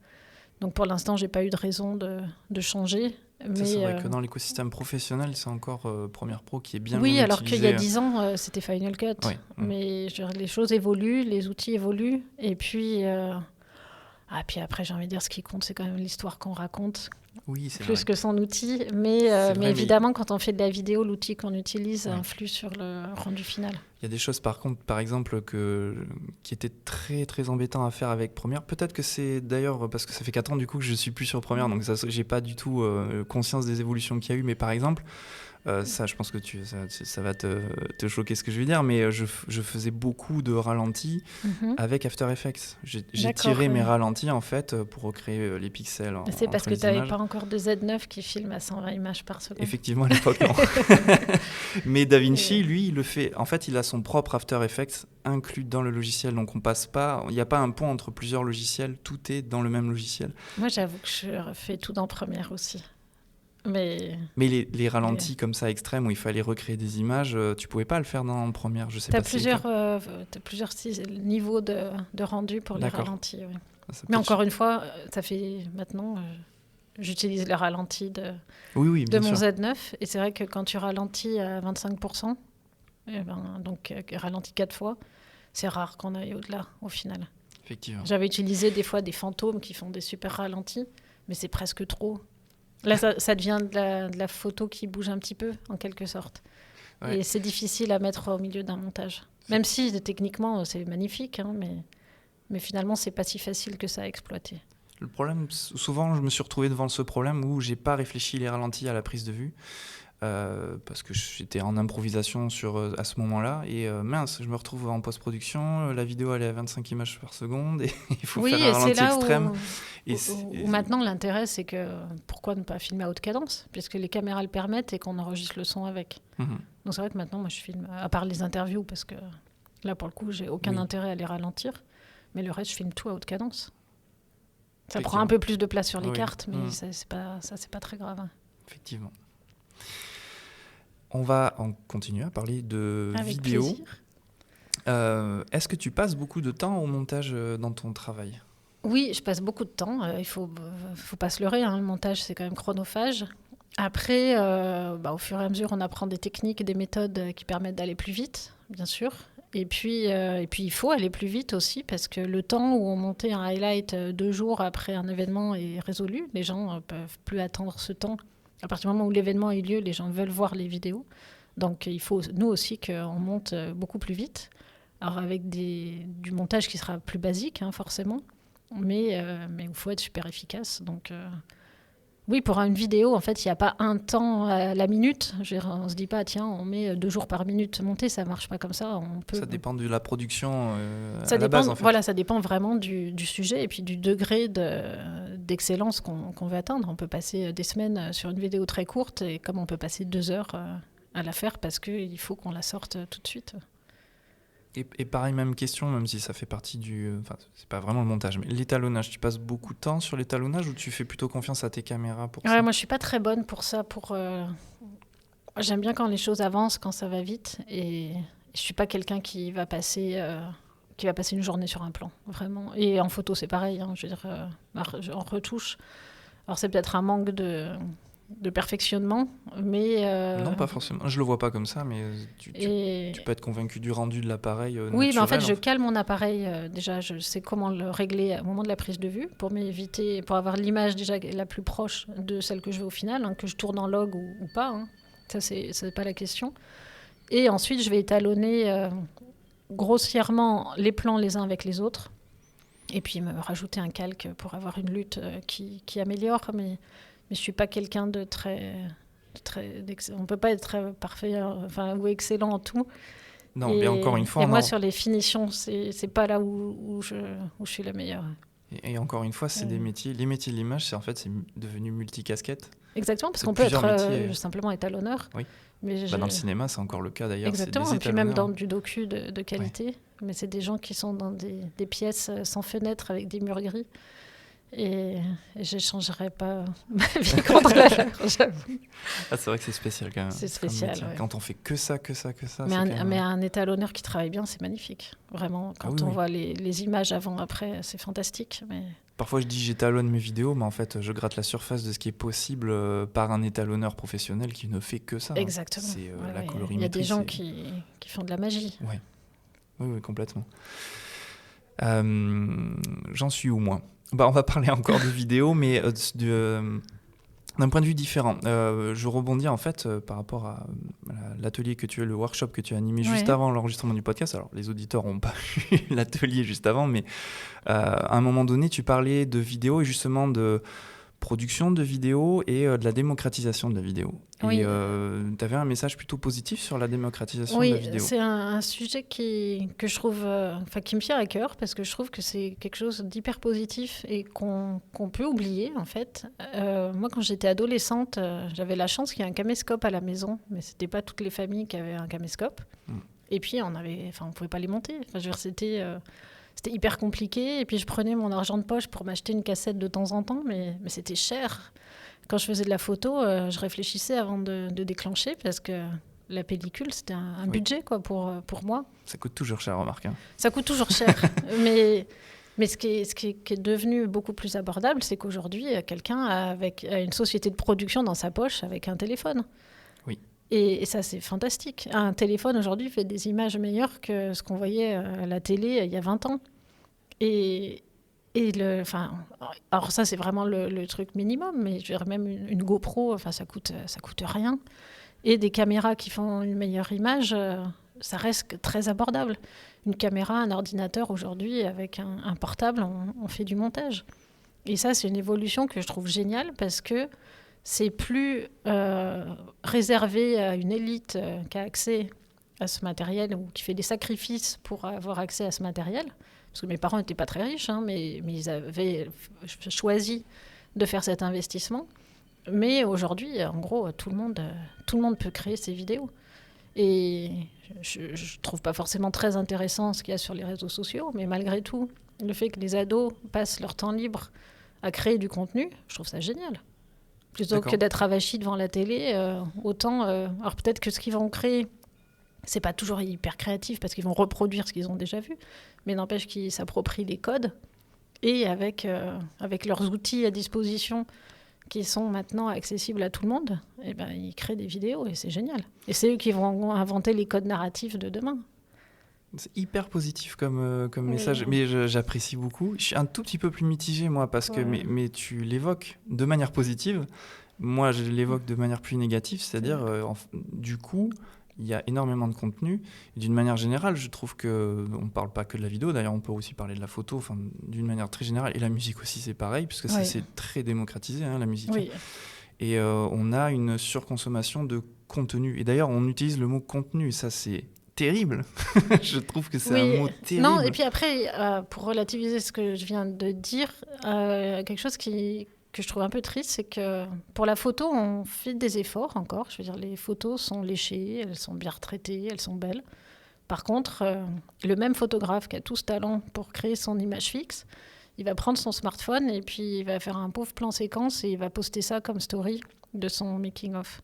Donc, pour l'instant, je n'ai pas eu de raison de changer. Mais c'est vrai que dans l'écosystème professionnel, c'est encore Premiere Pro qui est bien utilisé. Oui, alors qu'il y a 10 ans, c'était Final Cut. Oui. Mais les choses évoluent, les outils évoluent. Et puis, puis après, j'ai envie de dire, ce qui compte, c'est quand même l'histoire qu'on raconte. Oui, c'est plus vrai. que son outil. Mais évidemment, quand on fait de la vidéo, l'outil qu'on utilise influe sur le rendu final. Il y a des choses, par contre, par exemple, qui étaient très, très embêtants à faire avec Premiere. Peut-être que c'est d'ailleurs parce que ça fait 4 ans du coup que je suis plus sur Premiere, donc j'ai pas du tout conscience des évolutions qu'il y a eu. Mais par exemple, ça, je pense que ça va te choquer ce que je vais dire, mais je faisais beaucoup de ralentis avec After Effects. J'ai tiré mes ralentis en fait pour recréer les pixels. C'est parce que tu n'avais pas encore de Z9 qui filme à 120 images par seconde. Effectivement, à l'époque, non. Mais DaVinci, lui, il le fait. En fait, il a son propre After Effects inclus dans le logiciel, donc on passe pas. Il n'y a pas un pont entre plusieurs logiciels. Tout est dans le même logiciel. Moi, j'avoue que je fais tout dans Premiere aussi. Mais les ralentis comme ça extrêmes où il fallait recréer des images, tu pouvais pas le faire dans Premiere, je sais pas. T'as plusieurs niveaux de rendu pour les ralentis. Oui. Mais encore une fois, ça fait maintenant, j'utilise le ralenti de mon Z9 et c'est vrai que quand tu ralentis à 25%, donc ralenti 4 fois, c'est rare qu'on aille au-delà au final. Effectivement. J'avais utilisé des fois des fantômes qui font des super ralentis, mais c'est presque trop. Là, ça devient de la photo qui bouge un petit peu, en quelque sorte. Ouais. Et c'est difficile à mettre au milieu d'un montage. Même si, techniquement, c'est magnifique, mais finalement, c'est pas si facile que ça à exploiter. Le problème, souvent, je me suis retrouvé devant ce problème où j'ai pas réfléchi les ralentis à la prise de vue. parce que j'étais en improvisation à ce moment-là. Et mince, je me retrouve en post-production, la vidéo elle est à 25 images par seconde et il faut faire un ralenti extrême. Où maintenant l'intérêt, c'est que pourquoi ne pas filmer à haute cadence, puisque les caméras le permettent et qu'on enregistre le son avec. Donc c'est vrai que maintenant, moi je filme, à part les interviews, parce que là pour le coup, j'ai aucun intérêt à les ralentir, mais le reste, je filme tout à haute cadence. Ça prend un peu plus de place sur les cartes, mais ça, c'est pas très grave. Effectivement. On va continuer à parler de vidéo. Est-ce que tu passes beaucoup de temps au montage dans ton travail ? Oui, je passe beaucoup de temps. Il faut pas se leurrer, le montage, c'est quand même chronophage. Après, au fur et à mesure, on apprend des techniques et des méthodes qui permettent d'aller plus vite, bien sûr. Et puis, il faut aller plus vite aussi, parce que le temps où on montait un highlight 2 jours après un événement est résolu. Les gens ne peuvent plus attendre ce temps. À partir du moment où l'événement a eu lieu, les gens veulent voir les vidéos. Donc, il faut, nous aussi, qu'on monte beaucoup plus vite. Alors, avec du montage qui sera plus basique, forcément. Mais il faut être super efficace. Donc, oui, pour une vidéo, en fait, il n'y a pas un temps à la minute. On ne se dit pas, tiens, on met 2 jours par minute montée. Ça ne marche pas comme ça. Ça dépend de la production la base, en fait. Voilà, ça dépend vraiment du sujet et puis du degré d'excellence qu'on veut atteindre. On peut passer des semaines sur une vidéo très courte et comme on peut passer 2 heures à la faire parce qu'il faut qu'on la sorte tout de suite. Et pareil, même question, même si ça fait partie c'est pas vraiment le montage, mais l'étalonnage, tu passes beaucoup de temps sur l'étalonnage ou tu fais plutôt confiance à tes caméras pour ça ? Moi, je suis pas très bonne pour ça. J'aime bien quand les choses avancent, quand ça va vite, et je suis pas quelqu'un qui va passer une journée sur un plan, vraiment. Et en photo, c'est pareil. Je veux dire, en retouche. Alors, c'est peut-être un manque de perfectionnement, mais... Non, pas forcément. Je le vois pas comme ça, mais tu peux être convaincu du rendu de l'appareil Oui, mais en fait, je fait. cale mon appareil. Déjà, je sais comment le régler au moment de la prise de vue pour avoir l'image déjà la plus proche de celle que je veux au final, que je tourne en log ou pas. Ça, c'est pas la question. Et ensuite, je vais étalonner grossièrement les plans les uns avec les autres. Et puis, me rajouter un calque pour avoir une lutte qui améliore, mais je ne suis pas quelqu'un de très on ne peut pas être très parfait ou excellent en tout. Non, mais encore une fois... moi, sur les finitions, ce n'est pas là où je suis la meilleure. Et encore une fois, c'est des métiers. Les métiers de l'image, c'est devenu multicasquette. Exactement, parce qu'on peut être simplement étalonneur. Oui. Mais dans le cinéma, c'est encore le cas d'ailleurs. Exactement, et puis même dans du docu de qualité. Ouais. Mais c'est des gens qui sont dans des pièces sans fenêtre avec des murs gris. Et je n'échangerais pas ma vie contre la leur, j'avoue. C'est vrai que c'est spécial quand même. C'est spécial, ouais. Quand on fait que ça. Mais un étalonneur qui travaille bien, c'est magnifique. Vraiment, quand on voit les images avant-après, c'est fantastique. Mais... Parfois, je dis j'étalonne mes vidéos, mais en fait, je gratte la surface de ce qui est possible par un étalonneur professionnel qui ne fait que ça. Exactement. C'est la colorimétrie. Il y a des gens qui font de la magie. Ouais. Oui, complètement. J'en suis où, moi ? On va parler encore de vidéos, mais d'un point de vue différent. Je rebondis en fait par rapport à l'atelier le workshop que tu as animé juste avant l'enregistrement du podcast. Alors, les auditeurs n'ont pas eu l'atelier juste avant, mais à un moment donné, tu parlais de vidéos et justement de production de vidéos et de la démocratisation de la vidéo. Oui. Et tu avais un message plutôt positif sur la démocratisation de la vidéo. Oui, c'est un sujet que je trouve, qui me tient à cœur parce que je trouve que c'est quelque chose d'hyper positif et qu'on peut oublier en fait. Moi, quand j'étais adolescente, j'avais la chance qu'il y ait un caméscope à la maison, mais c'était pas toutes les familles qui avaient un caméscope. Et puis on pouvait pas les monter. C'était hyper compliqué. Et puis, je prenais mon argent de poche pour m'acheter une cassette de temps en temps, mais c'était cher. Quand je faisais de la photo, je réfléchissais avant de déclencher parce que la pellicule, c'était un budget pour moi. Ça coûte toujours cher, remarque. Ça coûte toujours cher. mais ce qui est devenu beaucoup plus abordable, c'est qu'aujourd'hui, quelqu'un a une société de production dans sa poche avec un téléphone. Oui. Et ça, c'est fantastique. Un téléphone, aujourd'hui, fait des images meilleures que ce qu'on voyait à la télé il y a 20 ans. Alors ça, c'est vraiment le truc minimum, mais je dirais même une GoPro, ça coûte rien. Et des caméras qui font une meilleure image, ça reste très abordable. Une caméra, un ordinateur, aujourd'hui, avec un portable, on fait du montage. Et ça, c'est une évolution que je trouve géniale parce que c'est plus réservé à une élite qui a accès à ce matériel ou qui fait des sacrifices pour avoir accès à ce matériel. Parce que mes parents n'étaient pas très riches, mais ils avaient choisi de faire cet investissement. Mais aujourd'hui, en gros, tout le monde peut créer ses vidéos. Et je ne trouve pas forcément très intéressant ce qu'il y a sur les réseaux sociaux, mais malgré tout, le fait que les ados passent leur temps libre à créer du contenu, je trouve ça génial. Plutôt que d'être avachis devant la télé, autant... alors peut-être que ce qu'ils vont créer, c'est pas toujours hyper créatif parce qu'ils vont reproduire ce qu'ils ont déjà vu, mais n'empêche qu'ils s'approprient les codes et avec leurs outils à disposition qui sont maintenant accessibles à tout le monde, eh ben, ils créent des vidéos et c'est génial. Et c'est eux qui vont inventer les codes narratifs de demain. C'est hyper positif comme message, mais j'apprécie beaucoup. Je suis un tout petit peu plus mitigé, moi, parce que mais tu l'évoques de manière positive. Moi, je l'évoque de manière plus négative, c'est-à-dire, du coup, il y a énormément de contenu. Et d'une manière générale, je trouve qu'on ne parle pas que de la vidéo. D'ailleurs, on peut aussi parler de la photo, d'une manière très générale. Et la musique aussi, c'est pareil, puisque c'est très démocratisé, la musique. Oui. Et on a une surconsommation de contenu. Et d'ailleurs, on utilise le mot contenu. Ça, c'est terrible. Je trouve que c'est un mot terrible. Non, et puis après, pour relativiser ce que je viens de dire, quelque chose que je trouve un peu triste, c'est que pour la photo, on fait des efforts encore. Je veux dire, les photos sont léchées, elles sont bien retraitées, elles sont belles. Par contre, le même photographe qui a tout ce talent pour créer son image fixe, il va prendre son smartphone et puis il va faire un pauvre plan séquence et il va poster ça comme story de son making-of.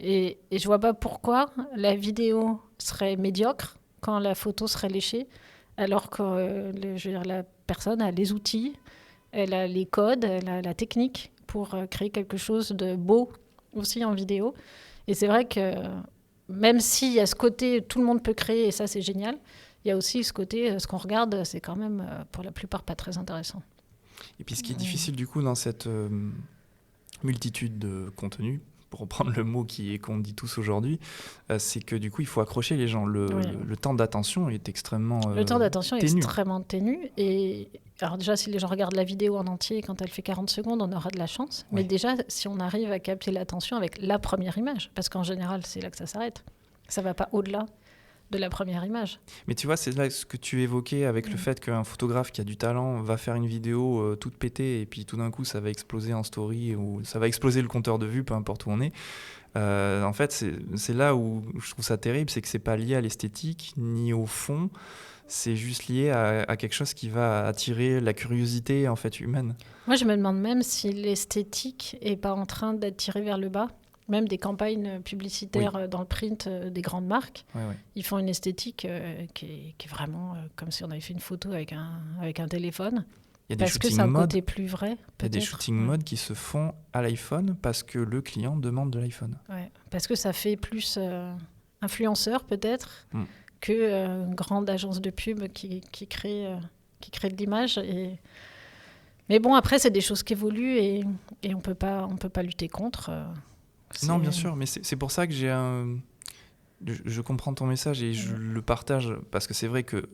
Et je vois pas pourquoi la vidéo serait médiocre quand la photo serait léchée, alors que la personne a les outils, elle a les codes, elle a la technique pour créer quelque chose de beau aussi en vidéo. Et c'est vrai que même s'il y a ce côté, tout le monde peut créer et ça c'est génial, il y a aussi ce côté, ce qu'on regarde, c'est quand même pour la plupart pas très intéressant. Et puis ce qui est difficile du coup dans cette multitude de contenus, pour reprendre le mot qu'on dit tous aujourd'hui, c'est que du coup il faut accrocher les gens. Le temps d'attention est extrêmement Le temps d'attention ténu. est extrêmement ténu. Et alors déjà, si les gens regardent la vidéo en entier, quand elle fait 40 secondes, on aura de la chance. Mais déjà, si on arrive à capter l'attention avec la première image, parce qu'en général, c'est là que ça s'arrête. Ça ne va pas au-delà de la première image. Mais tu vois, c'est là ce que tu évoquais avec le fait qu'un photographe qui a du talent va faire une vidéo toute pétée et puis tout d'un coup ça va exploser en story ou ça va exploser le compteur de vues, peu importe où on est. En fait, c'est là où je trouve ça terrible, c'est que c'est pas lié à l'esthétique ni au fond, c'est juste lié à quelque chose qui va attirer la curiosité en fait humaine. Moi, je me demande même si l'esthétique est pas en train d'être tirée vers le bas. Même des campagnes publicitaires dans le print des grandes marques, ils font une esthétique qui est vraiment comme si on avait fait une photo avec un téléphone. Parce que c'est un côté plus vrai. Il y a des shooting modes qui se font à l'iPhone parce que le client demande de l'iPhone. Ouais, parce que ça fait plus influenceur peut-être que grande agence de pub qui crée de l'image. Mais bon, après, c'est des choses qui évoluent et on peut pas lutter contre. Non, bien sûr, mais c'est pour ça que je comprends ton message et je le partage, parce que c'est vrai que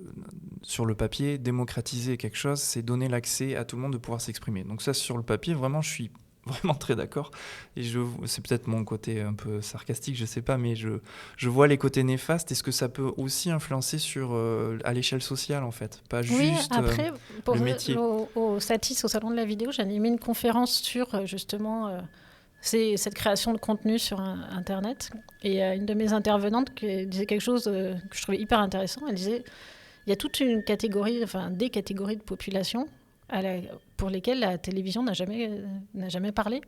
sur le papier, démocratiser quelque chose, c'est donner l'accès à tout le monde de pouvoir s'exprimer. Donc ça, sur le papier, vraiment, je suis vraiment très d'accord. Et c'est peut-être mon côté un peu sarcastique, je sais pas, mais je vois les côtés néfastes et ce que ça peut aussi influencer à l'échelle sociale, en fait. Pas juste après, le métier. Au Satis, au Salon de la vidéo, j'ai animé une conférence sur justement... c'est cette création de contenu sur Internet. Et une de mes intervenantes qui disait quelque chose que je trouvais hyper intéressant. Elle disait, il y a toute une catégorie, des catégories de population pour lesquelles la télévision n'a jamais parlé.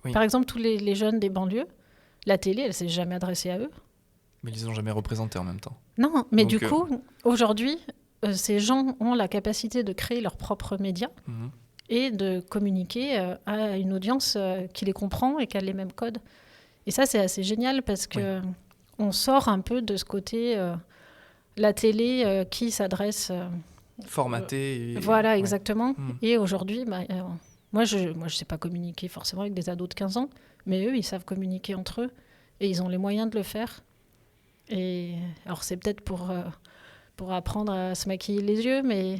Oui. Par exemple, tous les jeunes des banlieues, la télé, elle ne s'est jamais adressée à eux. Mais ils ne les ont jamais représentés en même temps. Non, mais du coup, aujourd'hui, ces gens ont la capacité de créer leurs propres médias. Et de communiquer à une audience qui les comprend et qui a les mêmes codes. Et ça, c'est assez génial parce qu'on sort un peu de ce côté, la télé qui s'adresse... formatée. Voilà, exactement. Et aujourd'hui, moi, je sais pas communiquer forcément avec des ados de 15 ans, mais eux, ils savent communiquer entre eux et ils ont les moyens de le faire. Et alors, c'est peut-être pour apprendre à se maquiller les yeux, mais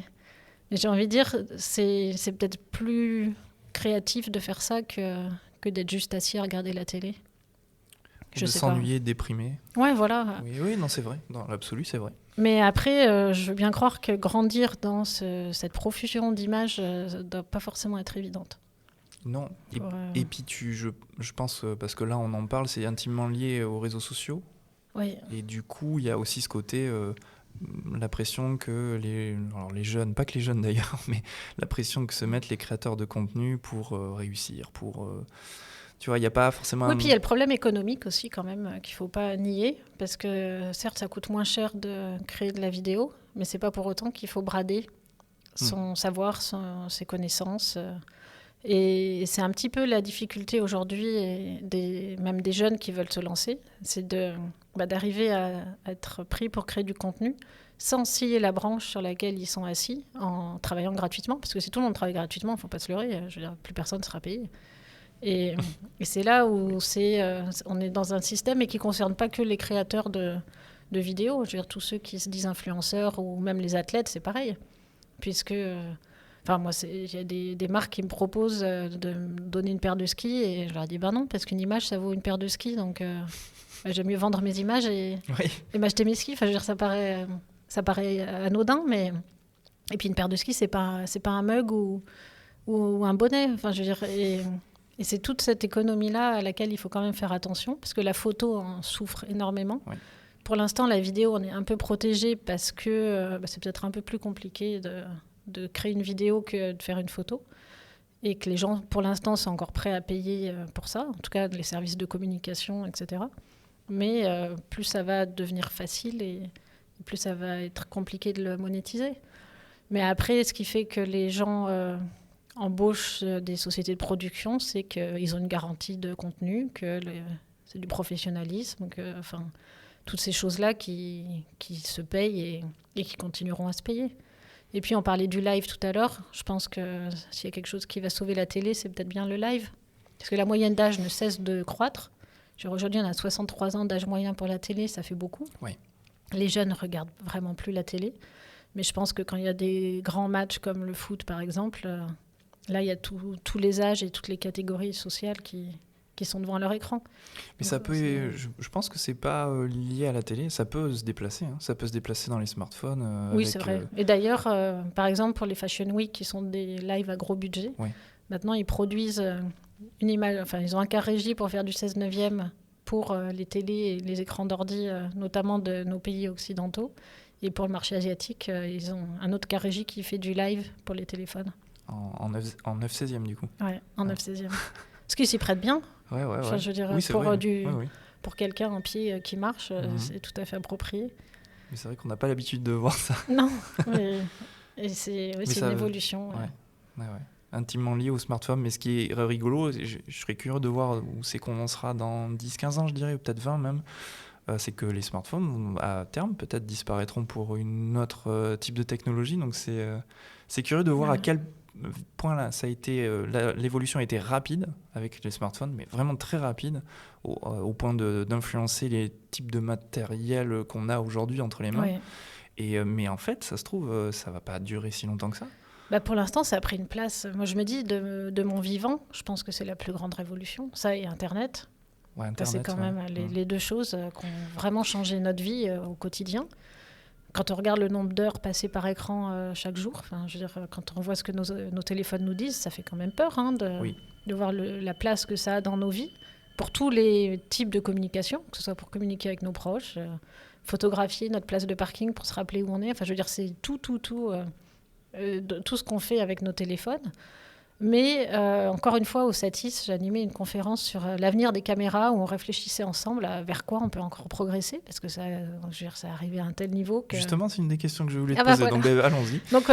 j'ai envie de dire, c'est peut-être plus créatif de faire ça que que d'être juste assis à regarder la télé. De s'ennuyer, déprimé. Ouais, voilà. Oui, non, c'est vrai. Dans l'absolu, c'est vrai. Mais après, je veux bien croire que grandir dans cette profusion d'images ne doit pas forcément être évidente. Non. Et puis, je pense, parce que là, on en parle, c'est intimement lié aux réseaux sociaux. Oui. Et du coup, il y a aussi ce côté, la pression que les jeunes, pas que les jeunes d'ailleurs, mais la pression que se mettent les créateurs de contenu pour réussir, pour... Tu vois, il n'y a pas forcément... Oui, puis il y a le problème économique aussi quand même qu'il ne faut pas nier, parce que certes, ça coûte moins cher de créer de la vidéo, mais ce n'est pas pour autant qu'il faut brader son savoir, ses connaissances. Et c'est un petit peu la difficulté aujourd'hui, même des jeunes qui veulent se lancer, c'est d'arriver à être pris pour créer du contenu sans scier la branche sur laquelle ils sont assis en travaillant gratuitement, parce que si tout le monde travaille gratuitement, il ne faut pas se leurrer, je veux dire, plus personne ne sera payé. Et c'est là où on est dans un système qui ne concerne pas que les créateurs de vidéos. Je veux dire, tous ceux qui se disent influenceurs ou même les athlètes, c'est pareil. Puisque, moi, il y a des marques qui me proposent de me donner une paire de skis et je leur dis, non, parce qu'une image, ça vaut une paire de skis. Donc, j'aime mieux vendre mes images et m'acheter mes skis. Enfin, je veux dire, ça paraît anodin, mais... Et puis, une paire de skis, c'est pas un mug ou un bonnet. Enfin, je veux dire... Et c'est toute cette économie-là à laquelle il faut quand même faire attention, parce que la photo en souffre énormément. Oui. Pour l'instant, la vidéo, on est un peu protégé parce que c'est peut-être un peu plus compliqué de créer une vidéo que de faire une photo. Et que les gens, pour l'instant, sont encore prêts à payer pour ça, en tout cas les services de communication, etc. Mais plus ça va devenir facile et plus ça va être compliqué de le monétiser. Mais après, ce qui fait que les gens... embauche des sociétés de production, c'est qu'ils ont une garantie de contenu, que c'est du professionnalisme, toutes ces choses-là qui se payent et qui continueront à se payer. Et puis on parlait du live tout à l'heure, je pense que s'il y a quelque chose qui va sauver la télé, c'est peut-être bien le live. Parce que la moyenne d'âge ne cesse de croître. Aujourd'hui, on a 63 ans d'âge moyen pour la télé, ça fait beaucoup. Oui. Les jeunes ne regardent vraiment plus la télé. Mais je pense que quand il y a des grands matchs comme le foot, par exemple... Là, il y a tous les âges et toutes les catégories sociales qui sont devant leur écran. Mais ça peut, je pense que c'est pas lié à la télé, ça peut se déplacer. Hein. Ça peut se déplacer dans les smartphones. Oui, c'est vrai. Et d'ailleurs, par exemple, pour les Fashion Week, qui sont des lives à gros budget, maintenant, ils produisent une image, ils ont un cas régie pour faire du 16/9 pour les télés et les écrans d'ordi, notamment de nos pays occidentaux. Et pour le marché asiatique, ils ont un autre cas régie qui fait du live pour les téléphones. En 9/16e du coup. Ouais, en 9/16e. Parce qu'il s'y prête bien. Ouais. Je veux dire, pour quelqu'un en pied qui marche, c'est tout à fait approprié. Mais c'est vrai qu'on n'a pas l'habitude de voir ça. Non, et c'est une évolution. Ouais. Intimement lié au smartphone. Mais ce qui est rigolo, je serais curieux de voir où c'est qu'on en sera dans 10-15 ans, je dirais, ou peut-être 20 même. C'est que les smartphones, à terme, peut-être disparaîtront pour une autre type de technologie. Donc c'est curieux de voir à quel point là, ça a été, l'évolution a été rapide avec les smartphones, mais vraiment très rapide, au point d'influencer les types de matériel qu'on a aujourd'hui entre les mains. Oui. Mais en fait, ça se trouve, ça ne va pas durer si longtemps que ça. Pour l'instant, ça a pris une place. Moi, je me dis, de mon vivant, je pense que c'est la plus grande révolution. Ça et Internet. Ouais, Internet, c'est quand même les deux choses qui ont vraiment changé notre vie au quotidien. Quand on regarde le nombre d'heures passées par écran chaque jour, je veux dire, quand on voit ce que nos téléphones nous disent, ça fait quand même peur de voir la place que ça a dans nos vies, pour tous les types de communication, que ce soit pour communiquer avec nos proches, photographier notre place de parking pour se rappeler où on est. Je veux dire, c'est tout ce qu'on fait avec nos téléphones. Mais encore une fois, au Satis, j'ai animé une conférence sur l'avenir des caméras où on réfléchissait ensemble à vers quoi on peut encore progresser, parce que ça arrivait à un tel niveau que... Justement, c'est une des questions que je voulais te poser, donc allons-y. Donc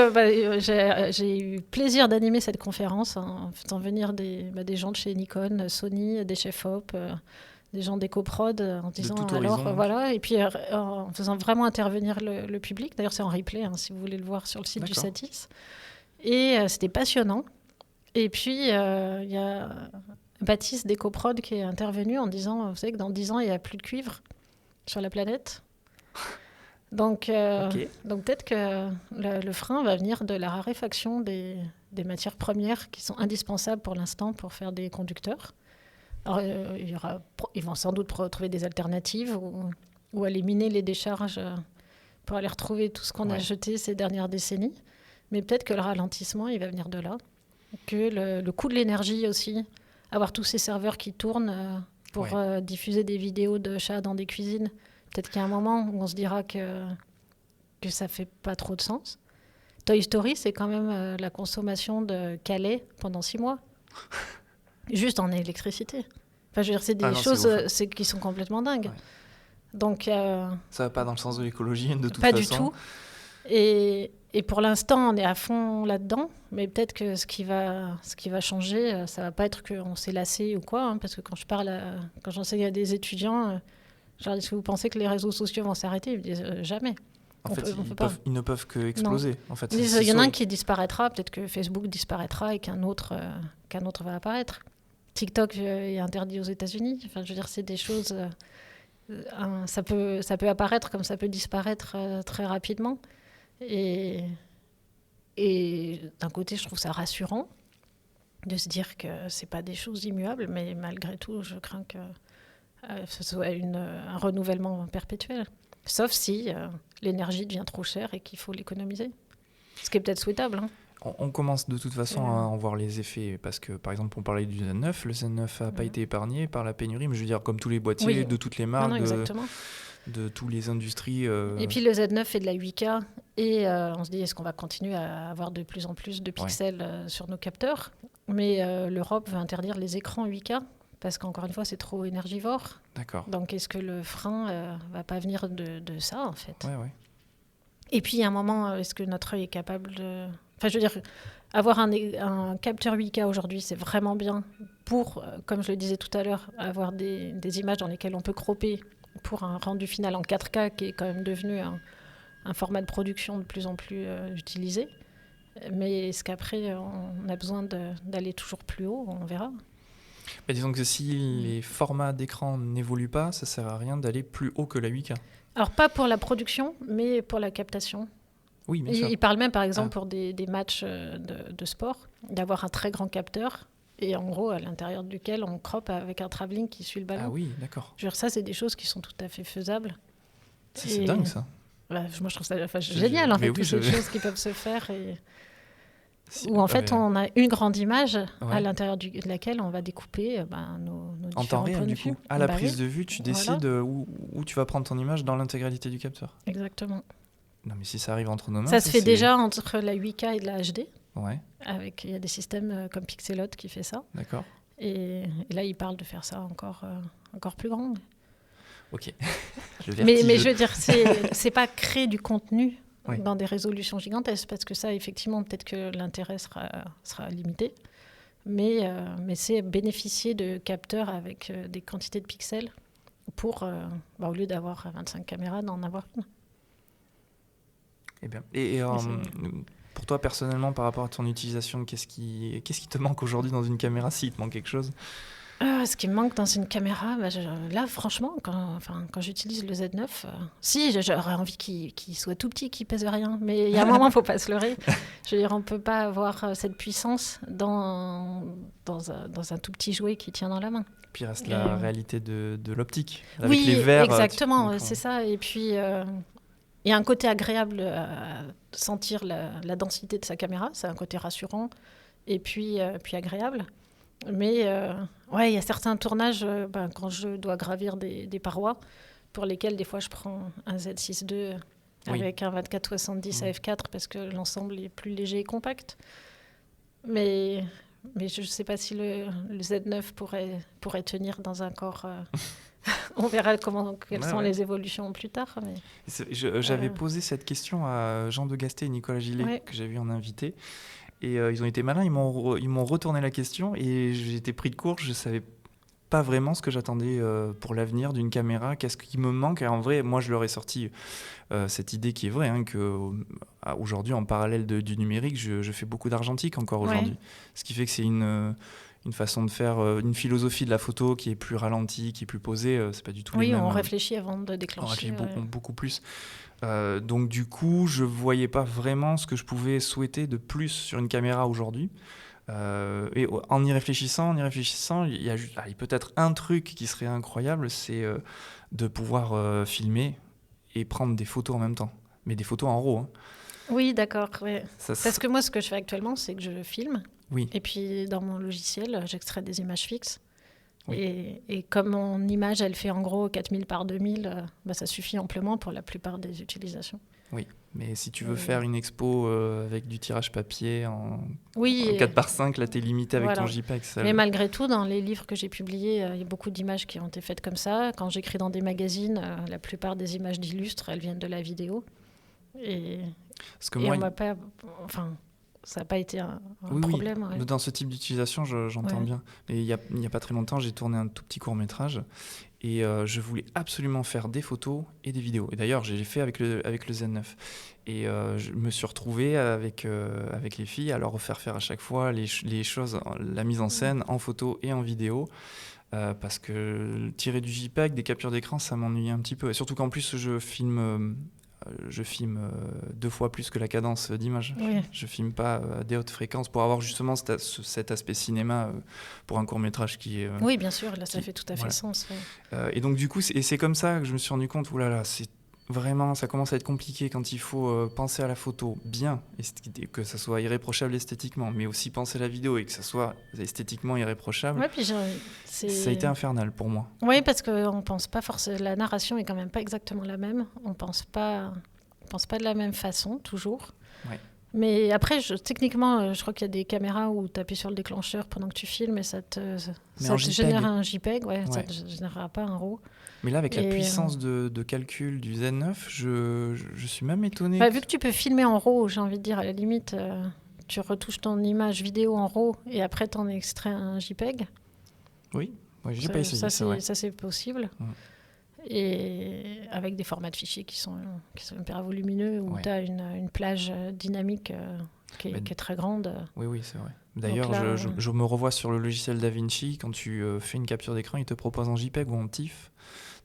j'ai eu plaisir d'animer cette conférence en faisant venir des gens de chez Nikon, Sony, des chefs op, des gens d'EcoProd, en disant voilà, et puis en faisant vraiment intervenir le public. D'ailleurs, c'est en replay, si vous voulez le voir sur le site du Satis. Et c'était passionnant. Et puis, il y a Baptiste d'EcoProd qui est intervenu en disant, vous savez que dans 10 ans, il n'y a plus de cuivre sur la planète. Donc peut-être que le frein va venir de la raréfaction des matières premières qui sont indispensables pour l'instant pour faire des conducteurs. Alors, ils vont sans doute trouver des alternatives ou aller miner les décharges pour aller retrouver tout ce qu'on a jeté ces dernières décennies. Mais peut-être que le ralentissement, il va venir de là. Que le coût de l'énergie aussi, avoir tous ces serveurs qui tournent pour diffuser des vidéos de chats dans des cuisines. Peut-être qu'il y a un moment où on se dira que ça ne fait pas trop de sens. Toy Story, c'est quand même la consommation de Calais pendant 6 mois. Juste en électricité. Enfin, je veux dire, c'est des choses qui sont complètement dingues. Ouais. Donc, ça va pas dans le sens de l'écologie, de toute façon. Pas du tout. Et pour l'instant, on est à fond là-dedans. Mais peut-être que ce qui va changer, ça va pas être qu'on s'est lassé ou quoi. Parce que quand j'enseigne à des étudiants, je leur dis, est-ce que vous pensez que les réseaux sociaux vont s'arrêter ? Ils me disent, jamais. En fait, ils ne peuvent que exploser. En fait, il y en a un qui disparaîtra, peut-être que Facebook disparaîtra et qu'un autre va apparaître. TikTok est interdit aux États-Unis. Enfin, je veux dire, c'est des choses... ça peut apparaître comme ça peut disparaître très rapidement. Et d'un côté, je trouve ça rassurant de se dire que c'est pas des choses immuables, mais malgré tout, je crains que ce soit un renouvellement perpétuel. Sauf si l'énergie devient trop chère et qu'il faut l'économiser. Ce qui est peut-être souhaitable. Hein. On commence de toute façon à en voir les effets, parce que par exemple, on parlait du Z9, le Z9 n'a pas été épargné par la pénurie, mais je veux dire, comme tous les boîtiers, de toutes les marques, de toutes les industries. Et puis le Z9 fait de la 8K, et on se dit, est-ce qu'on va continuer à avoir de plus en plus de pixels sur nos capteurs ? Mais l'Europe veut interdire les écrans 8K, parce qu'encore une fois, c'est trop énergivore. D'accord. Donc, est-ce que le frein va pas venir de ça, en fait ? Ouais. Et puis, à un moment, est-ce que notre œil est capable de... Enfin, je veux dire, avoir un capteur 8K aujourd'hui, c'est vraiment bien pour, comme je le disais tout à l'heure, avoir des images dans lesquelles on peut cropper pour un rendu final en 4K, qui est quand même devenu un format de production de plus en plus utilisé. Mais est-ce qu'après, on a besoin d'aller toujours plus haut ? On verra. Mais disons que si les formats d'écran n'évoluent pas, ça ne sert à rien d'aller plus haut que la 8K. Alors, pas pour la production, mais pour la captation. Oui, bien sûr. Il parle même, par exemple, pour des matchs de sport, d'avoir un très grand capteur, et en gros, à l'intérieur duquel on croppe avec un travelling qui suit le ballon. Ah oui, d'accord. Je veux dire, ça, c'est des choses qui sont tout à fait faisables. C'est dingue, ça. Moi, je trouve ça génial, en fait, toutes ces choses qui peuvent se faire. Où en fait, on a une grande image à l'intérieur de laquelle on va découper nos différents en temps réel, du coup. À la prise de vue, tu décides où tu vas prendre ton image dans l'intégralité du capteur. Exactement. Non, mais si ça arrive entre nos mains... Ça se fait déjà entre la 8K et de la HD. Ouais. Il y a des systèmes comme Pixelot qui fait ça. D'accord. Et là, il parle de faire ça encore plus grand. Ok. mais je veux dire, c'est pas créer du contenu dans des résolutions gigantesques, parce que ça, effectivement, peut-être que l'intérêt sera limité. Mais c'est bénéficier de capteurs avec des quantités de pixels pour, au lieu d'avoir 25 caméras, d'en avoir une. Eh bien. Et pour toi, personnellement, par rapport à ton utilisation, qu'est-ce qui te manque aujourd'hui dans une caméra, s'il te manque quelque chose ? Ce qui me manque dans une caméra, là, franchement, quand j'utilise le Z9, si, j'aurais envie qu'il soit tout petit, qu'il pèse rien. Mais il y a un moment, il ne faut pas se leurrer. Je veux dire, on ne peut pas avoir cette puissance dans un tout petit jouet qui tient dans la main. Puis il reste la réalité de l'optique. Avec les verres, exactement, c'est ça. Et puis, il y a un côté agréable à sentir la densité de sa caméra. C'est un côté rassurant et puis agréable. Mais il y a certains tournages, quand je dois gravir des parois, pour lesquels des fois je prends un Z6 II avec un 24-70 à f4 parce que l'ensemble est plus léger et compact. Mais je ne sais pas si le Z9 pourrait tenir dans un corps... On verra quelles sont les évolutions plus tard. Mais... J'avais posé cette question à Jean de Gasté et Nicolas Gillet, que j'avais en invité. Et ils ont été malins, ils m'ont retourné la question et j'ai été pris de court. Je ne savais pas vraiment ce que j'attendais pour l'avenir d'une caméra. Qu'est-ce qui me manque ? Et en vrai, moi, je leur ai sorti cette idée qui est vraie, qu'aujourd'hui, en parallèle du numérique, je fais beaucoup d'argentique encore aujourd'hui. Ce qui fait que c'est une façon de faire, une philosophie de la photo qui est plus ralentie, qui est plus posée. C'est pas du tout les mêmes. Oui, on réfléchit avant de déclencher. On réfléchit beaucoup plus. Donc du coup, je voyais pas vraiment ce que je pouvais souhaiter de plus sur une caméra aujourd'hui. Et en y réfléchissant, il y a peut-être un truc qui serait incroyable, c'est de pouvoir filmer et prendre des photos en même temps. Mais des photos en RAW. Hein. Oui, d'accord. Ouais. Ça, Parce que moi, ce que je fais actuellement, c'est que je filme. Oui. Et puis, dans mon logiciel, j'extrais des images fixes. Oui. Et comme mon image, elle fait en gros 4000 par 2000, ça suffit amplement pour la plupart des utilisations. Oui, mais si tu veux faire une expo avec du tirage papier en 4x5, là, t'es limité avec ton JPEG. Mais malgré tout, dans les livres que j'ai publiés, il y a beaucoup d'images qui ont été faites comme ça. Quand j'écris dans des magazines, la plupart des images d'illustres, elles viennent de la vidéo. Parce que moi, on va pas... Enfin, ça n'a pas été un problème. Oui. Ouais. Dans ce type d'utilisation, j'entends bien. Mais il y a pas très longtemps, j'ai tourné un tout petit court-métrage et je voulais absolument faire des photos et des vidéos. Et d'ailleurs, j'ai fait avec le Z9. Et je me suis retrouvé avec les filles à leur refaire faire à chaque fois les choses, la mise en scène en photo et en vidéo. Parce que tirer du JPEG, des captures d'écran, ça m'ennuyait un petit peu. Et surtout qu'en plus, je filme 2 fois plus que la cadence d'image. Oui. Je filme pas à des hautes fréquences pour avoir justement cet aspect cinéma pour un court-métrage qui est... oui, bien sûr, là ça fait tout à fait sens. Ouais. Et donc du coup, c'est comme ça que je me suis rendu compte, oulala, c'est vraiment, ça commence à être compliqué quand il faut penser à la photo bien, que ça soit irréprochable esthétiquement, mais aussi penser à la vidéo et que ça soit esthétiquement irréprochable. Ouais, puis ça a été infernal pour moi. Oui, parce qu'on pense pas forcément, la narration est quand même pas exactement la même. On pense pas de la même façon toujours. Ouais. Mais après, techniquement, je crois qu'il y a des caméras où tu appuies sur le déclencheur pendant que tu filmes et ça te génère un JPEG. Ouais. Ça ne générera pas un RAW. Mais là, avec la puissance de calcul du Z9, je suis même étonné. Vu que tu peux filmer en RAW, j'ai envie de dire, à la limite, tu retouches ton image vidéo en RAW et après tu en extrais un JPEG. Oui, j'ai pas essayé ça. Ça, c'est possible. Et avec des formats de fichiers qui sont hyper volumineux, où tu as une plage dynamique qui est très grande. Oui, c'est vrai. D'ailleurs, là, je me revois sur le logiciel DaVinci, quand tu fais une capture d'écran, il te propose en JPEG ou en TIFF.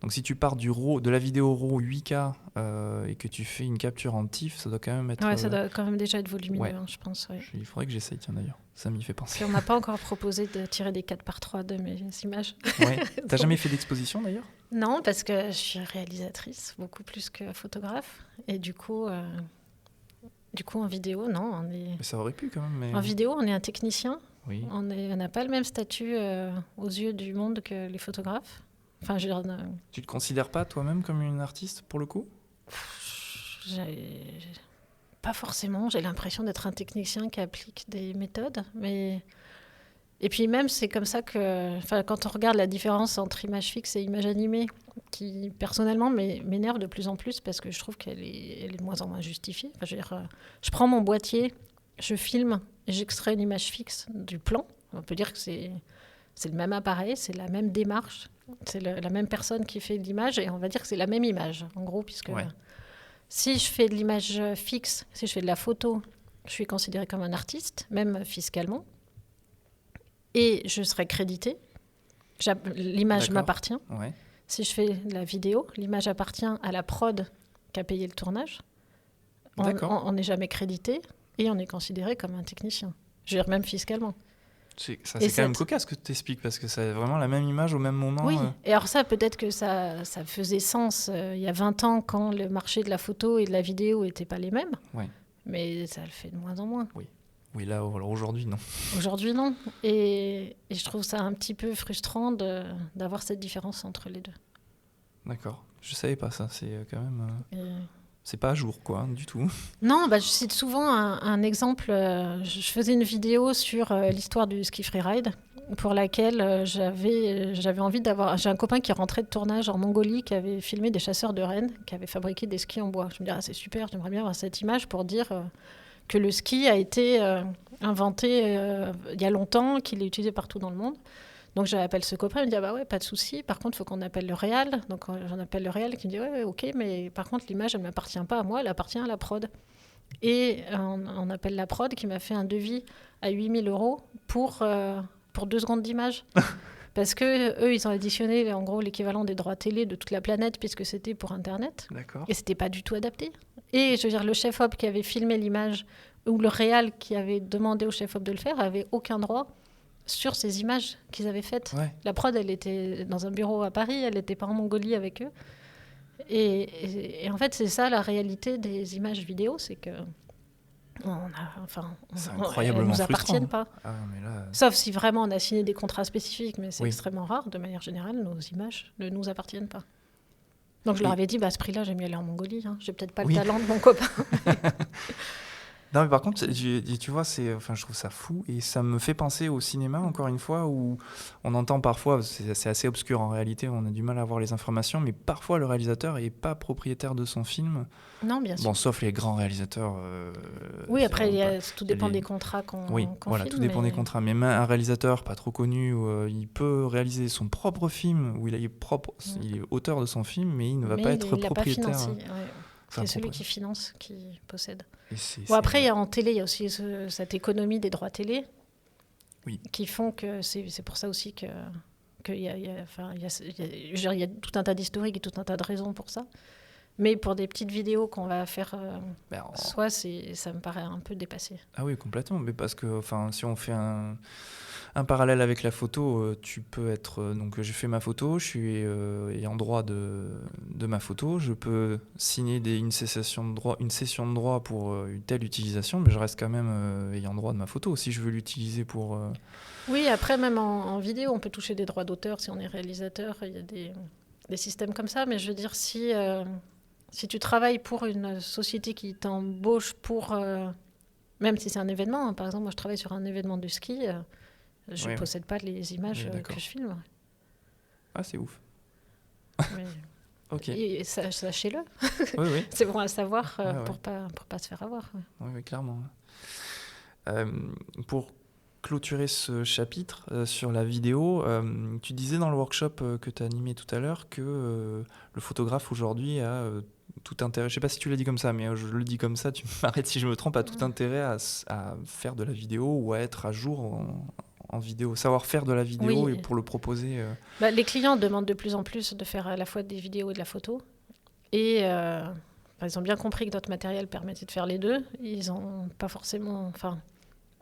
Donc si tu pars de la vidéo RAW 8K et que tu fais une capture en TIFF, ça doit quand même être... Ouais, ça doit quand même déjà être volumineux, je pense. Ouais. Il faudrait que j'essaye, tiens d'ailleurs. Ça m'y fait penser. Et on m'a pas encore proposé de tirer des 4x3 de mes images. Ouais. T'as jamais fait d'exposition d'ailleurs ? Non, parce que je suis réalisatrice, beaucoup plus que photographe. Et du coup, en vidéo, non. Mais ça aurait pu quand même. Mais... En vidéo, on est un technicien. Oui. On n'a pas le même statut aux yeux du monde que les photographes. Enfin, je veux dire, tu te considères pas toi-même comme une artiste pour le coup ? Pas forcément. J'ai l'impression d'être un technicien qui applique des méthodes. Et puis même, c'est comme ça que... quand on regarde la différence entre image fixe et image animée, qui personnellement m'énerve de plus en plus parce que je trouve qu'elle est de moins en moins justifiée. Enfin, je veux dire, je prends mon boîtier, je filme et j'extrais une image fixe du plan. On peut dire que c'est le même appareil, c'est la même démarche, c'est la même personne qui fait l'image et on va dire que c'est la même image, en gros, puisque si je fais de l'image fixe, si je fais de la photo, je suis considérée comme un artiste, même fiscalement, et je serai créditée. L'image m'appartient. Ouais. Si je fais de la vidéo, l'image appartient à la prod qui a payé le tournage. On n'est jamais crédité et on est considéré comme un technicien. Je veux dire, même fiscalement. C'est quand même cocasse que tu t'expliques parce que c'est vraiment la même image au même moment. Oui, et alors ça, peut-être que ça faisait sens il y a 20 ans quand le marché de la photo et de la vidéo n'étaient pas les mêmes. Ouais. Mais ça le fait de moins en moins. Oui, là, alors aujourd'hui, non. Aujourd'hui, non. Et je trouve ça un petit peu frustrant d'avoir cette différence entre les deux. D'accord. Je savais pas ça. C'est quand même... C'est pas à jour, quoi, du tout. Non, je cite souvent un exemple. Je faisais une vidéo sur l'histoire du ski freeride, pour laquelle j'avais envie d'avoir... J'ai un copain qui rentrait de tournage en Mongolie, qui avait filmé des chasseurs de rennes, qui avaient fabriqué des skis en bois. Je me disais, c'est super, j'aimerais bien avoir cette image pour dire que le ski a été inventé il y a longtemps, qu'il est utilisé partout dans le monde. Donc j'appelle ce copain, il me dit pas de souci, par contre il faut qu'on appelle le réal. Donc j'en appelle le réal qui me dit ouais, ok, mais par contre l'image elle ne m'appartient pas à moi, elle appartient à la prod. Et on appelle la prod qui m'a fait un devis à 8 000 € pour 2 secondes d'image. Parce qu'eux ils ont additionné en gros l'équivalent des droits télé de toute la planète puisque c'était pour Internet. D'accord. Et c'était pas du tout adapté. Et je veux dire, le chef-op qui avait filmé l'image où le réal qui avait demandé au chef-op de le faire avait aucun droit sur ces images qu'ils avaient faites. Ouais. La prod, elle était dans un bureau à Paris, elle n'était pas en Mongolie avec eux. Et en fait, c'est ça la réalité des images vidéo, c'est que C'est elles incroyablement nous appartiennent frustrant. pas. Ah, mais là... Sauf si vraiment on a signé des contrats spécifiques, mais c'est Oui. extrêmement rare. De manière générale, nos images ne nous appartiennent pas. Donc je Et- leur avais dit, à ce prix-là, j'aime mieux aller en Mongolie. Hein. J'ai peut-être pas Oui. le talent de mon copain. Non, mais par contre, tu vois, je trouve ça fou et ça me fait penser au cinéma, encore une fois, où on entend parfois, c'est assez obscur en réalité, on a du mal à avoir les informations, mais parfois le réalisateur n'est pas propriétaire de son film. Non, bien sûr. Bon, sauf les grands réalisateurs. Oui, qui après, ont pas- tout dépend les- des contrats qu'on Oui, qu'on voilà, filme, tout dépend mais- des contrats. Mais même un réalisateur pas trop connu, il peut réaliser son propre film, où il est auteur de son film, mais il ne va mais pas il être l'a pas propriétaire. financé. Ouais. Enfin, C'est celui propre- qui finance, qui possède. et c'est- Bon, c'est- après, en télé, il y a aussi cette économie des droits télé Oui. qui font que c'est pour ça aussi qu'il y a, je veux dire, il y a tout un tas d'historiques et tout un tas de raisons pour ça. Mais pour des petites vidéos qu'on va faire ben, soit, ça me paraît un peu dépassé. Ah oui, complètement. Mais parce que, enfin, si on fait un parallèle avec la photo, tu peux être. Donc, j'ai fait ma photo, je suis ayant droit de ma photo. Je peux signer une cession de droit pour une telle utilisation, mais je reste quand même ayant droit de ma photo. Si je veux l'utiliser pour. Oui, après, même en vidéo, on peut toucher des droits d'auteur si on est réalisateur. Il y a des systèmes comme ça. Mais je veux dire, si tu travailles pour une société qui t'embauche pour... même si c'est un événement, hein, par exemple, moi je travaille sur un événement de ski, je ne possède pas les images Oui, d'accord. que je filme. Ah, c'est ouf. Mais, Ok. et sachez-le, Oui, oui. c'est bon à savoir Ah ouais. pour pas se faire avoir. Ouais. Oui, oui, clairement. Pour clôturer ce chapitre sur la vidéo, tu disais dans le workshop que tu as animé tout à l'heure que le photographe aujourd'hui a tout intérêt, je sais pas si tu l'as dit comme ça, mais je le dis comme ça, tu m'arrêtes si je me trompe, a tout intérêt à faire de la vidéo ou à être à jour en vidéo, savoir faire de la vidéo Oui. et pour le proposer. Les clients demandent de plus en plus de faire à la fois des vidéos et de la photo. Et ils ont bien compris que notre matériel permettait de faire les deux. Ils n'ont pas forcément...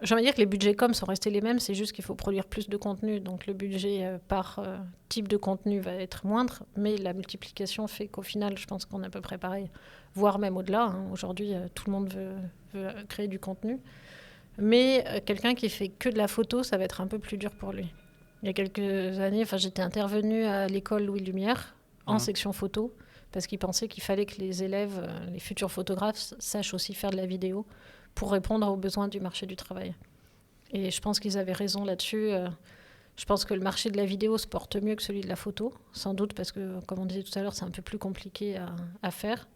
J'ai envie de dire que les budgets com sont restés les mêmes, c'est juste qu'il faut produire plus de contenu. Donc le budget par type de contenu va être moindre, mais la multiplication fait qu'au final, je pense qu'on est à peu près pareil, voire même au-delà. Hein. Aujourd'hui, tout le monde veut créer du contenu. Mais quelqu'un qui fait que de la photo, ça va être un peu plus dur pour lui. Il y a quelques années, j'étais intervenue à l'école Louis Lumière en section photo, parce qu'ils pensaient qu'il fallait que les élèves, les futurs photographes, sachent aussi faire de la vidéo pour répondre aux besoins du marché du travail. Et je pense qu'ils avaient raison là-dessus. Je pense que le marché de la vidéo se porte mieux que celui de la photo, sans doute parce que, comme on disait tout à l'heure, c'est un peu plus compliqué à faire.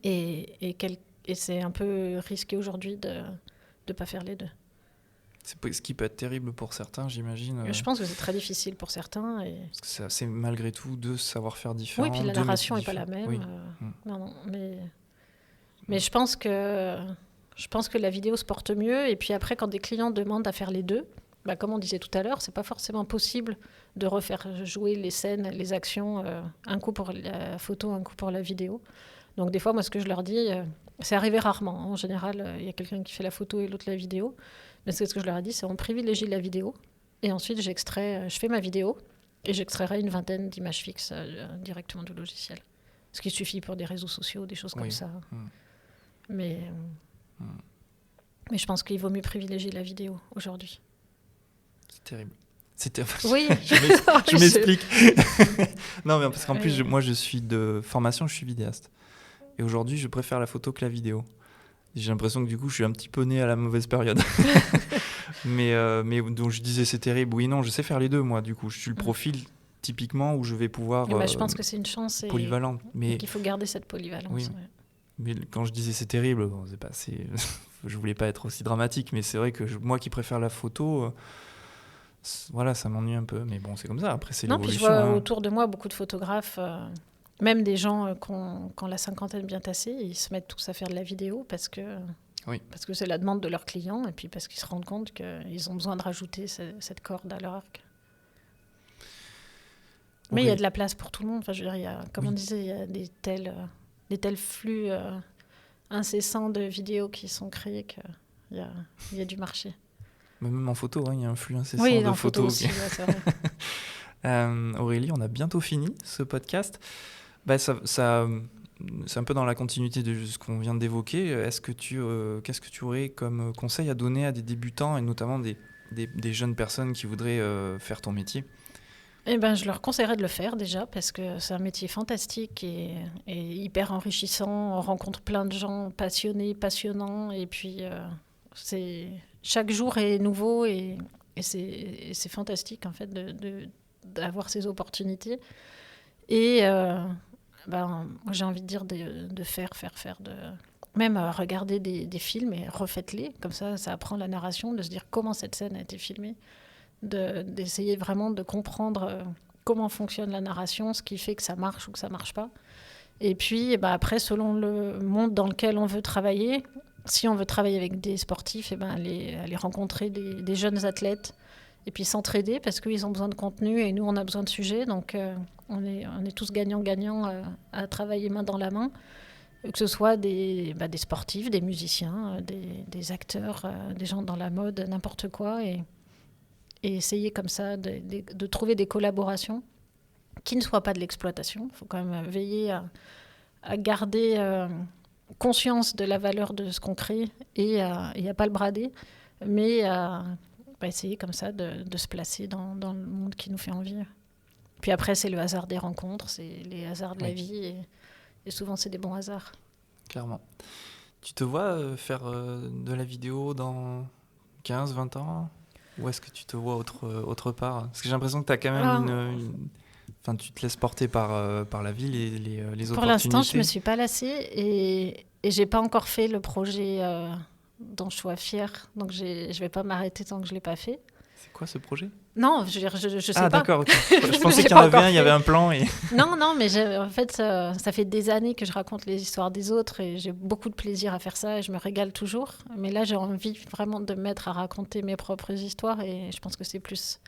Et c'est un peu risqué aujourd'hui de ne pas faire les deux. Ce qui peut être terrible pour certains, j'imagine. Je pense que c'est très difficile pour certains. Parce que c'est malgré tout deux savoir-faire différents. Oui, puis la narration n'est pas la même. Oui. Non, mais je pense que la vidéo se porte mieux. Et puis après, quand des clients demandent à faire les deux, comme on disait tout à l'heure, c'est pas forcément possible de refaire jouer les scènes, les actions, un coup pour la photo, un coup pour la vidéo. Donc des fois, moi, ce que je leur dis, c'est arrivé rarement. En général, il y a quelqu'un qui fait la photo et l'autre la vidéo. Mais ce que je leur ai dit, c'est on privilégie la vidéo. Et ensuite, je fais ma vidéo et j'extrairai une vingtaine d'images fixes directement du logiciel. Ce qui suffit pour des réseaux sociaux, des choses comme ça. Mais je pense qu'il vaut mieux privilégier la vidéo aujourd'hui. C'est terrible. Oui, je m'explique. Non, mais parce qu'en plus, moi, je suis de formation, je suis vidéaste. Et aujourd'hui, je préfère la photo que la vidéo. J'ai l'impression que du coup, je suis un petit peu né à la mauvaise période. mais donc, je disais, c'est terrible. Oui, non, je sais faire les deux, moi, du coup. Je suis le profil, typiquement, où je vais pouvoir... je pense que c'est une chance. Polyvalente. Mais qu'il faut garder cette polyvalence. Oui. Ouais. Mais quand je disais c'est terrible, je voulais pas être aussi dramatique, mais c'est vrai que moi qui préfère la photo... Voilà, ça m'ennuie un peu, mais bon, c'est comme ça. Après, c'est l'évolution. Puis je vois autour de moi beaucoup de photographes, même des gens qui ont la cinquantaine bien tassée, ils se mettent tous à faire de la vidéo parce que c'est la demande de leurs clients et puis parce qu'ils se rendent compte qu'ils ont besoin de rajouter cette corde à leur arc. Mais il y a de la place pour tout le monde. Je veux dire, comme on disait, il y a des tels flux incessant de vidéos qui sont créées qu'il y a du marché. Même en photo, il y a un flux incessant Oui, de en photos. photo aussi, ouais, c'est vrai. Aurélie, on a bientôt fini ce podcast. C'est un peu dans la continuité de ce qu'on vient d'évoquer. Qu'est-ce que tu aurais comme conseil à donner à des débutants et notamment des jeunes personnes qui voudraient faire ton métier ? Eh ben, je leur conseillerais de le faire déjà parce que c'est un métier fantastique et hyper enrichissant. On rencontre plein de gens passionnés, passionnants et puis chaque jour est nouveau et c'est fantastique en fait d'avoir ces opportunités. Et moi, j'ai envie de dire de faire, même regarder des films et refaites-les. Comme ça apprend la narration, de se dire comment cette scène a été filmée. D'essayer vraiment de comprendre comment fonctionne la narration, ce qui fait que ça marche ou que ça ne marche pas. Et puis après, selon le monde dans lequel on veut travailler, si on veut travailler avec des sportifs, aller rencontrer des jeunes athlètes et puis s'entraider parce qu'ils ont besoin de contenu et nous, on a besoin de sujets. Donc, on est tous gagnants-gagnants à travailler main dans la main. Que ce soit des sportifs, des musiciens, des acteurs, des gens dans la mode, n'importe quoi. Et essayer comme ça de trouver des collaborations qui ne soient pas de l'exploitation. Il faut quand même veiller à garder conscience de la valeur de ce qu'on crée et à pas le brader, mais à essayer comme ça de se placer dans le monde qui nous fait envie. Puis après, c'est le hasard des rencontres, c'est les hasards de la vie et souvent, c'est des bons hasards. Clairement. Tu te vois faire de la vidéo dans 15, 20 ans ? Ou est-ce que tu te vois autre part ? Parce que j'ai l'impression que tu as quand même Enfin, tu te laisses porter par la ville et les opportunités. Pour l'instant, je ne me suis pas lassée et je n'ai pas encore fait le projet dont je sois fière. Donc, je ne vais pas m'arrêter tant que je ne l'ai pas fait. C'est quoi ce projet ? Non, je sais pas. Ah d'accord, ok. Je pensais qu'il y en avait un, il y avait un plan. Non, mais en fait, ça fait des années que je raconte les histoires des autres et j'ai beaucoup de plaisir à faire ça et je me régale toujours. Mais là, j'ai envie vraiment de me mettre à raconter mes propres histoires et je pense que c'est plus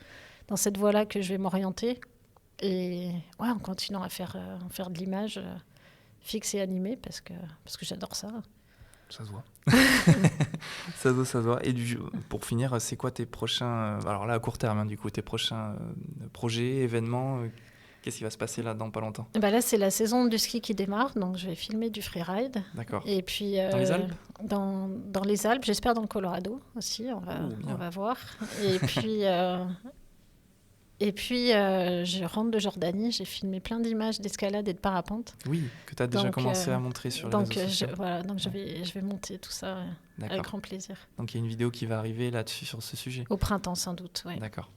dans cette voie-là que je vais m'orienter. Et en continuant à faire de l'image fixe et animée parce que j'adore ça. Ça se voit. ça se voit. Et pour finir, c'est quoi tes prochains... alors là, à court terme, du coup, tes prochains projets, événements qu'est-ce qui va se passer là dans pas longtemps ? Là, c'est la saison du ski qui démarre, donc je vais filmer du freeride. D'accord. Et puis, dans les Alpes ? Dans les Alpes, j'espère dans le Colorado aussi, on va voir. Et puis, je rentre de Jordanie, j'ai filmé plein d'images d'escalade et de parapente. Oui, que tu as déjà commencé à montrer sur les réseaux sociaux. Donc je vais monter tout ça avec grand plaisir. Donc il y a une vidéo qui va arriver là-dessus sur ce sujet. Au printemps sans doute, oui. D'accord.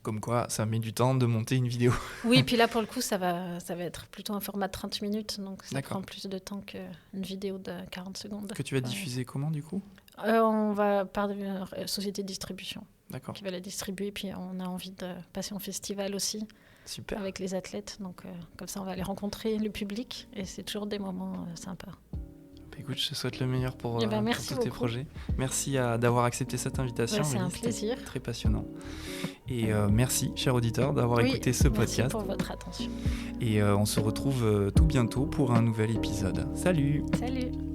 Comme quoi, ça met du temps de monter une vidéo. Oui, puis là pour le coup, ça va être plutôt un format de 30 minutes, donc ça prend plus de temps qu'une vidéo de 40 secondes. Que tu vas diffuser comment du coup ? On va par une société de distribution. D'accord. Qui va la distribuer, puis on a envie de passer en festival aussi. Super. Avec les athlètes, donc comme ça on va aller rencontrer le public et c'est toujours des moments sympas. Écoute, je te souhaite le meilleur pour tous tes projets. Merci d'avoir accepté cette invitation. C'est un plaisir. Très passionnant. Et merci, chers auditeurs, d'avoir écouté ce podcast. Merci pour votre attention. Et on se retrouve tout bientôt pour un nouvel épisode. Salut. Salut.